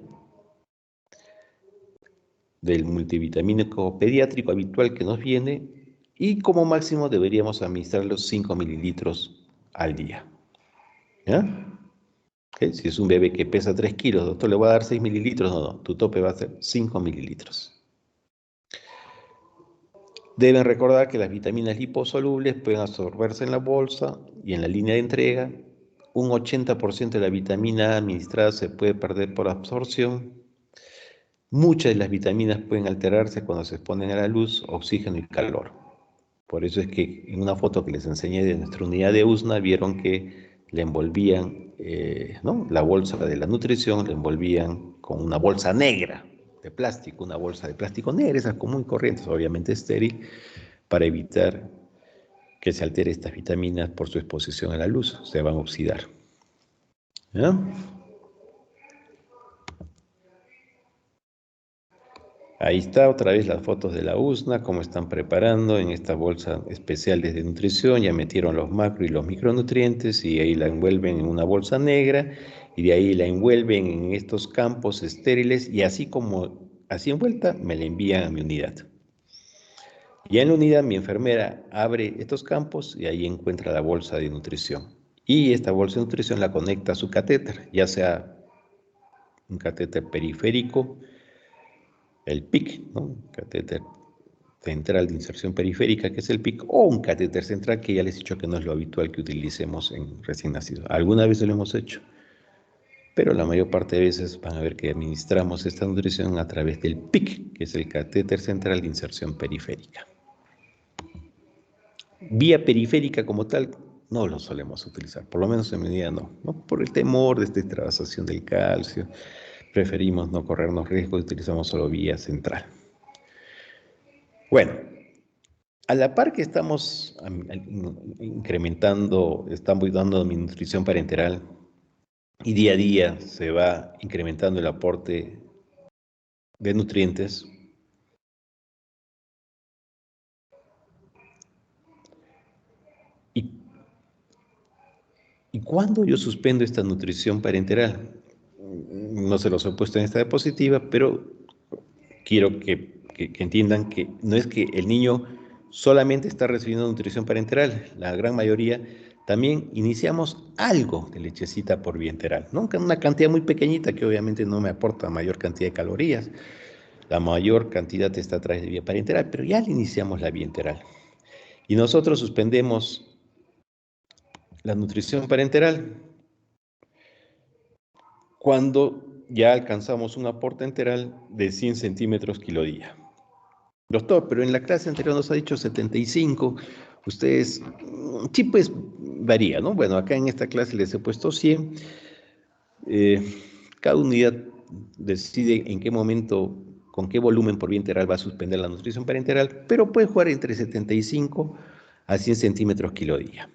del multivitamínico pediátrico habitual que nos viene, y como máximo deberíamos administrar los 5 mililitros al día. ¿Ya? ¿Okay? Si es un bebé que pesa 3 kilos, doctor, le voy a dar 6 mililitros, no, tu tope va a ser 5 mililitros. Deben recordar que las vitaminas liposolubles pueden absorberse en la bolsa y en la línea de entrega. Un 80% de la vitamina A administrada se puede perder por absorción. Muchas de las vitaminas pueden alterarse cuando se exponen a la luz, oxígeno y calor. Por eso es que en una foto que les enseñé de nuestra unidad de USNA, vieron que le envolvían, ¿no? La bolsa de la nutrición, le envolvían con una bolsa negra de plástico, una bolsa de plástico negra, esas común y corrientes, obviamente estéril, para evitar que se altere estas vitaminas por su exposición a la luz, se van a oxidar. ¿Ya? Ahí está otra vez las fotos de la USNA, cómo están preparando en esta bolsa especial de nutrición. Ya metieron los macro y los micronutrientes y ahí la envuelven en una bolsa negra y de ahí la envuelven en estos campos estériles y así como así envuelta me la envían a mi unidad. Y en la unidad mi enfermera abre estos campos y ahí encuentra la bolsa de nutrición. Y esta bolsa de nutrición la conecta a su catéter, ya sea un catéter periférico, el PIC, ¿no? Catéter central de inserción periférica, que es el PIC, o un catéter central, que ya les he dicho que no es lo habitual que utilicemos en recién nacidos. Alguna vez lo hemos hecho, pero la mayor parte de veces van a ver que administramos esta nutrición a través del PIC, que es el catéter central de inserción periférica. Vía periférica como tal, no lo solemos utilizar, por lo menos en medida no, por el temor de esta extravasación del calcio, preferimos no corrernos riesgos y utilizamos solo vía central. Bueno, a la par que estamos incrementando, estamos dando mi nutrición parenteral y día a día se va incrementando el aporte de nutrientes, ¿y cuándo yo suspendo esta nutrición parenteral? No se los he puesto en esta diapositiva, pero quiero que entiendan que no es que el niño solamente está recibiendo nutrición parenteral, la gran mayoría también iniciamos algo de lechecita por vía enteral, ¿no? Una cantidad muy pequeñita que obviamente no me aporta mayor cantidad de calorías, la mayor cantidad está a través de vía parenteral, pero ya le iniciamos la vía enteral. Y nosotros suspendemos la nutrición parenteral cuando ya alcanzamos un aporte enteral de 100 centímetros kilodía. Doctor, pero en la clase anterior nos ha dicho 75, ustedes, sí, pues varía, ¿no? Bueno, acá en esta clase les he puesto 100, cada unidad decide en qué momento, con qué volumen por vía enteral va a suspender la nutrición parenteral, pero puede jugar entre 75 a 100 centímetros kilodía.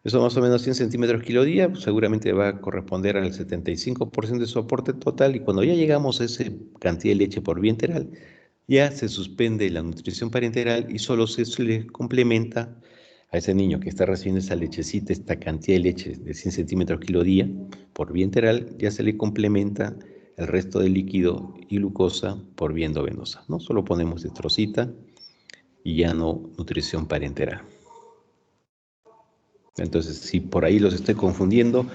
Eso más o menos 100 centímetros kilodía, pues seguramente va a corresponder al 75% de su aporte total, y cuando ya llegamos a esa cantidad de leche por vía enteral, ya se suspende la nutrición parenteral y solo se le complementa a ese niño que está recibiendo esa lechecita, esta cantidad de leche de 100 centímetros kilodía por vía enteral, ya se le complementa el resto de líquido y glucosa por vía endovenosa, ¿no? Solo ponemos estrocita y ya no nutrición parenteral. Entonces, si por ahí los estoy confundiendo,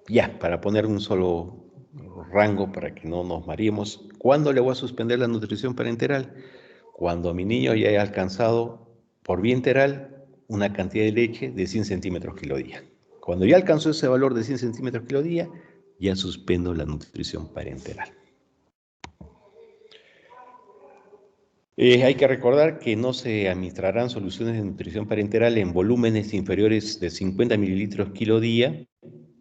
ya, para poner un solo rango para que no nos mareemos, ¿cuándo le voy a suspender la nutrición parenteral? Cuando mi niño ya haya alcanzado por vía enteral una cantidad de leche de 100 centímetros kilodía. Cuando ya alcanzó ese valor de 100 centímetros kilodía, ya suspendo la nutrición parenteral. Hay que recordar que no se administrarán soluciones de nutrición parenteral en volúmenes inferiores de 50 mililitros kilodía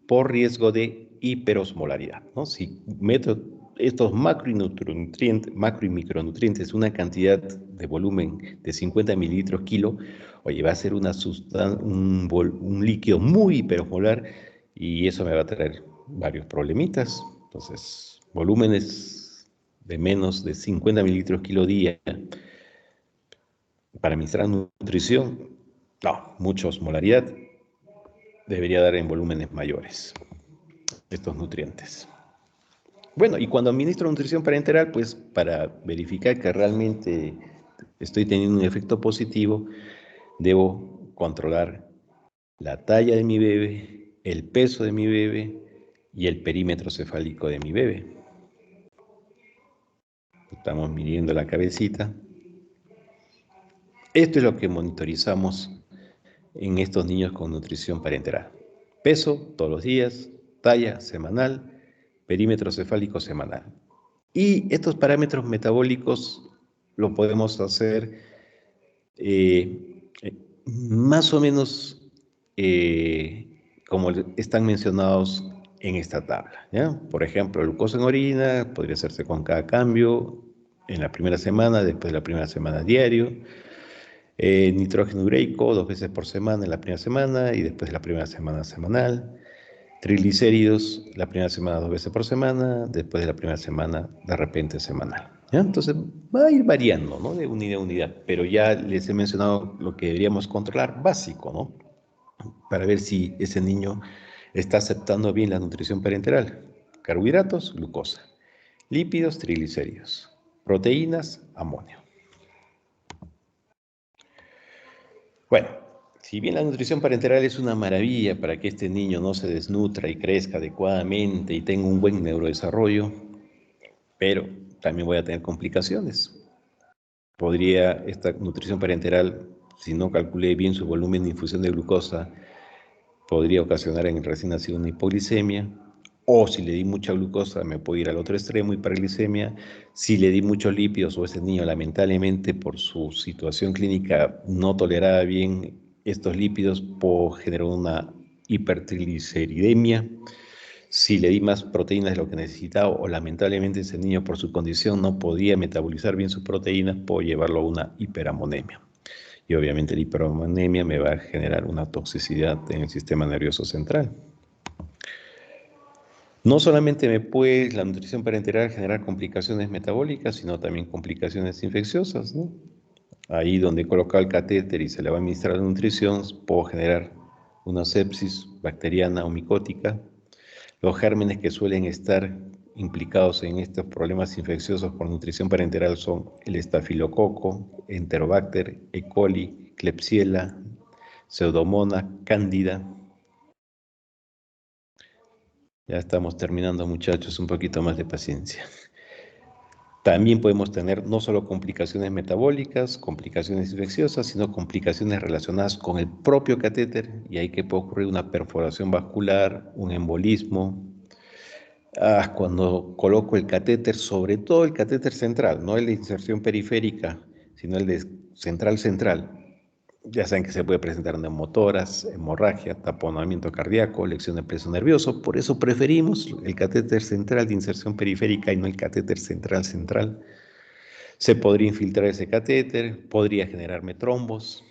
por riesgo de hiperosmolaridad, ¿no? Si meto estos macro y micronutrientes, una cantidad de volumen de 50 mililitros kilo, oye, va a ser un líquido muy hiperosmolar y eso me va a traer varios problemitas. Entonces, volúmenes de menos de 50 mililitros kilo día para administrar nutrición, no, mucha osmolaridad, debería dar en volúmenes mayores estos nutrientes. Bueno, y cuando administro nutrición parenteral, pues para verificar que realmente estoy teniendo un efecto positivo, debo controlar la talla de mi bebé, el peso de mi bebé y el perímetro cefálico de mi bebé. Estamos midiendo la cabecita. Esto es lo que monitorizamos en estos niños con nutrición parenteral. Peso todos los días, talla semanal, perímetro cefálico semanal. Y estos parámetros metabólicos lo podemos hacer más o menos como están mencionados en esta tabla, ¿ya? Por ejemplo, glucosa en orina podría hacerse con cada cambio en la primera semana, después de la primera semana diario. Nitrógeno ureico 2 veces por semana en la primera semana y después de la primera semana semanal. Triglicéridos la primera semana 2 veces por semana, después de la primera semana de repente semanal. ¿Ya? Entonces va a ir variando, ¿no? De unidad a unidad, pero ya les he mencionado lo que deberíamos controlar básico, ¿no? Para ver si ese niño está aceptando bien la nutrición parenteral. Carbohidratos, glucosa. Lípidos, triglicéridos. Proteínas, amonio. Bueno, si bien la nutrición parenteral es una maravilla para que este niño no se desnutra y crezca adecuadamente y tenga un buen neurodesarrollo, pero también voy a tener complicaciones. podría esta nutrición parenteral, si no calculé bien su volumen de infusión de glucosa, podría ocasionar en el recién nacido una hipoglicemia, o si le di mucha glucosa me puedo ir al otro extremo, hiperglicemia. Si le di muchos lípidos o ese niño lamentablemente por su situación clínica no toleraba bien estos lípidos, puedo generar una hipertrigliceridemia. Si le di más proteínas de lo que necesitaba o lamentablemente ese niño por su condición no podía metabolizar bien sus proteínas, puedo llevarlo a una hiperamonemia. Y obviamente la hiperamonemia me va a generar una toxicidad en el sistema nervioso central. No solamente me puede la nutrición parenteral generar complicaciones metabólicas, sino también complicaciones infecciosas, ¿no? Ahí donde he colocado el catéter y se le va a administrar la nutrición, puedo generar una sepsis bacteriana o micótica. Los gérmenes que suelen estar implicados en estos problemas infecciosos por nutrición parenteral son el estafilococo, enterobacter, E. coli, Klebsiella, Pseudomonas, Cándida. Ya estamos terminando, muchachos, un poquito más de paciencia. También podemos tener no solo complicaciones metabólicas, complicaciones infecciosas, sino complicaciones relacionadas con el propio catéter, y ahí que puede ocurrir una perforación vascular, un embolismo. Cuando coloco el catéter, sobre todo el catéter central, no el de inserción periférica, sino el de central, ya saben que se puede presentar neumotoras, hemorragia, taponamiento cardíaco, lección de peso nervioso. Por eso preferimos el catéter central de inserción periférica y no el catéter central. Se podría infiltrar ese catéter, podría generarme trombos.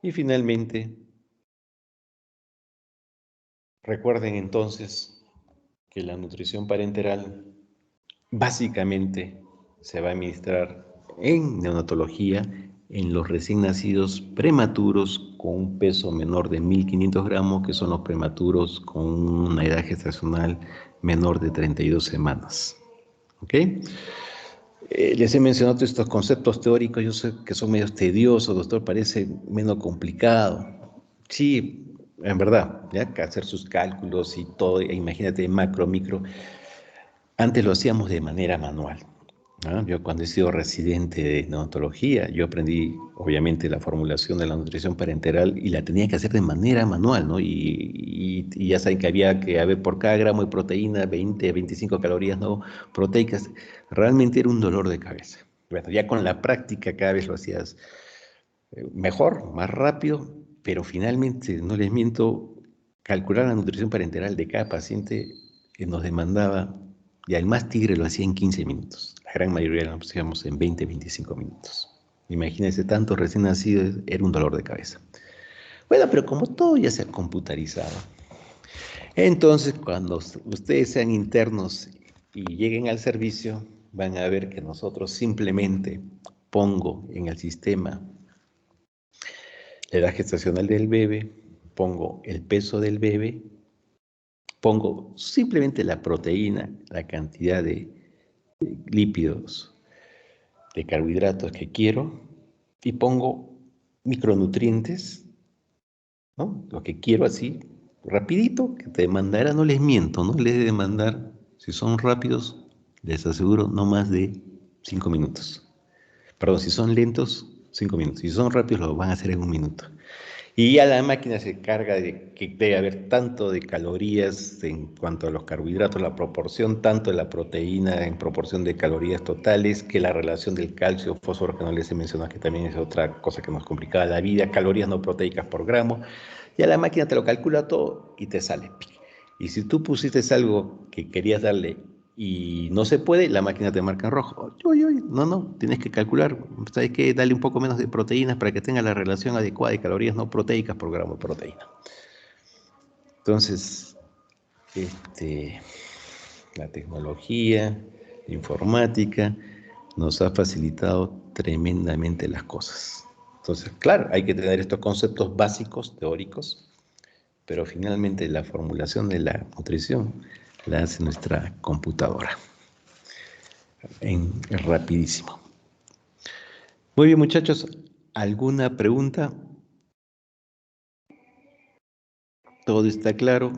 Y finalmente, recuerden entonces que la nutrición parenteral básicamente se va a administrar en neonatología en los recién nacidos prematuros con un peso menor de 1500 gramos, que son los prematuros con una edad gestacional menor de 32 semanas. ¿Ok? Les he mencionado todos estos conceptos teóricos, yo sé que son medio tediosos, doctor, parece menos complicado. Sí, en verdad, ya que hacer sus cálculos y todo, imagínate macro, micro. Antes lo hacíamos de manera manual, ¿no? Yo cuando he sido residente de neonatología, yo aprendí obviamente la formulación de la nutrición parenteral y la tenía que hacer de manera manual, ¿no? Y ya saben que había que haber por cada gramo de proteína 20, 25 calorías no proteicas. Realmente era un dolor de cabeza. Bueno, ya con la práctica cada vez lo hacías mejor, más rápido, pero finalmente, no les miento, calcular la nutrición parenteral de cada paciente nos demandaba, ya el más tigre lo hacía en 15 minutos, la gran mayoría lo hacíamos en 20, 25 minutos. Imagínense, tanto recién nacidos, era un dolor de cabeza. Bueno, pero como todo ya se ha computarizado, entonces cuando ustedes sean internos y lleguen al servicio, van a ver que nosotros simplemente pongo en el sistema la edad gestacional del bebé, pongo el peso del bebé, pongo simplemente la proteína, la cantidad de lípidos, de carbohidratos que quiero, y pongo micronutrientes, ¿no? Lo que quiero así, rapidito, que te demandará, no les miento, no les de demandar, si son rápidos, les aseguro no más de 5 minutos. Perdón, si son lentos, 5 minutos. Si son rápidos, lo van a hacer en 1 minuto. Y ya la máquina se carga de que debe haber tanto de calorías en cuanto a los carbohidratos, la proporción, tanto de la proteína en proporción de calorías totales, que la relación del calcio, fósforo, que no les he mencionado, que también es otra cosa que nos complicaba la vida, calorías no proteicas por gramo. Ya la máquina te lo calcula todo y te sale. Y si tú pusiste algo que querías darle y no se puede, la máquina te marca en rojo. No, tienes que calcular. ¿Sabes qué? Dale un poco menos de proteínas para que tenga la relación adecuada de calorías no proteicas por gramo de proteína. Entonces, la tecnología, la informática, nos ha facilitado tremendamente las cosas. Entonces, claro, hay que tener estos conceptos básicos, teóricos, pero finalmente la formulación de la nutrición la hace nuestra computadora rapidísimo. Muy bien, muchachos, ¿alguna pregunta? ¿Todo está claro?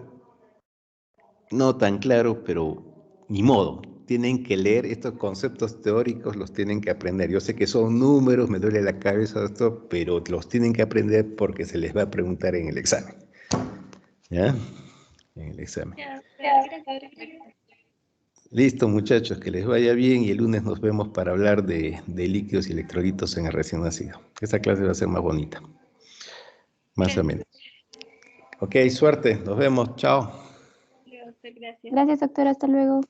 No tan claro, pero ni modo. tienen que leer estos conceptos teóricos, los tienen que aprender. Yo sé que son números, me duele la cabeza esto, pero los tienen que aprender porque se les va a preguntar en el examen. ¿Ya? En el examen. Ya, gracias. Listo, muchachos, que les vaya bien y el lunes nos vemos para hablar de líquidos y electrolitos en el recién nacido. Esa clase va a ser más bonita, más o Gracias. menos. Ok, suerte, nos vemos, chao. Gracias. Gracias, doctora. Hasta luego.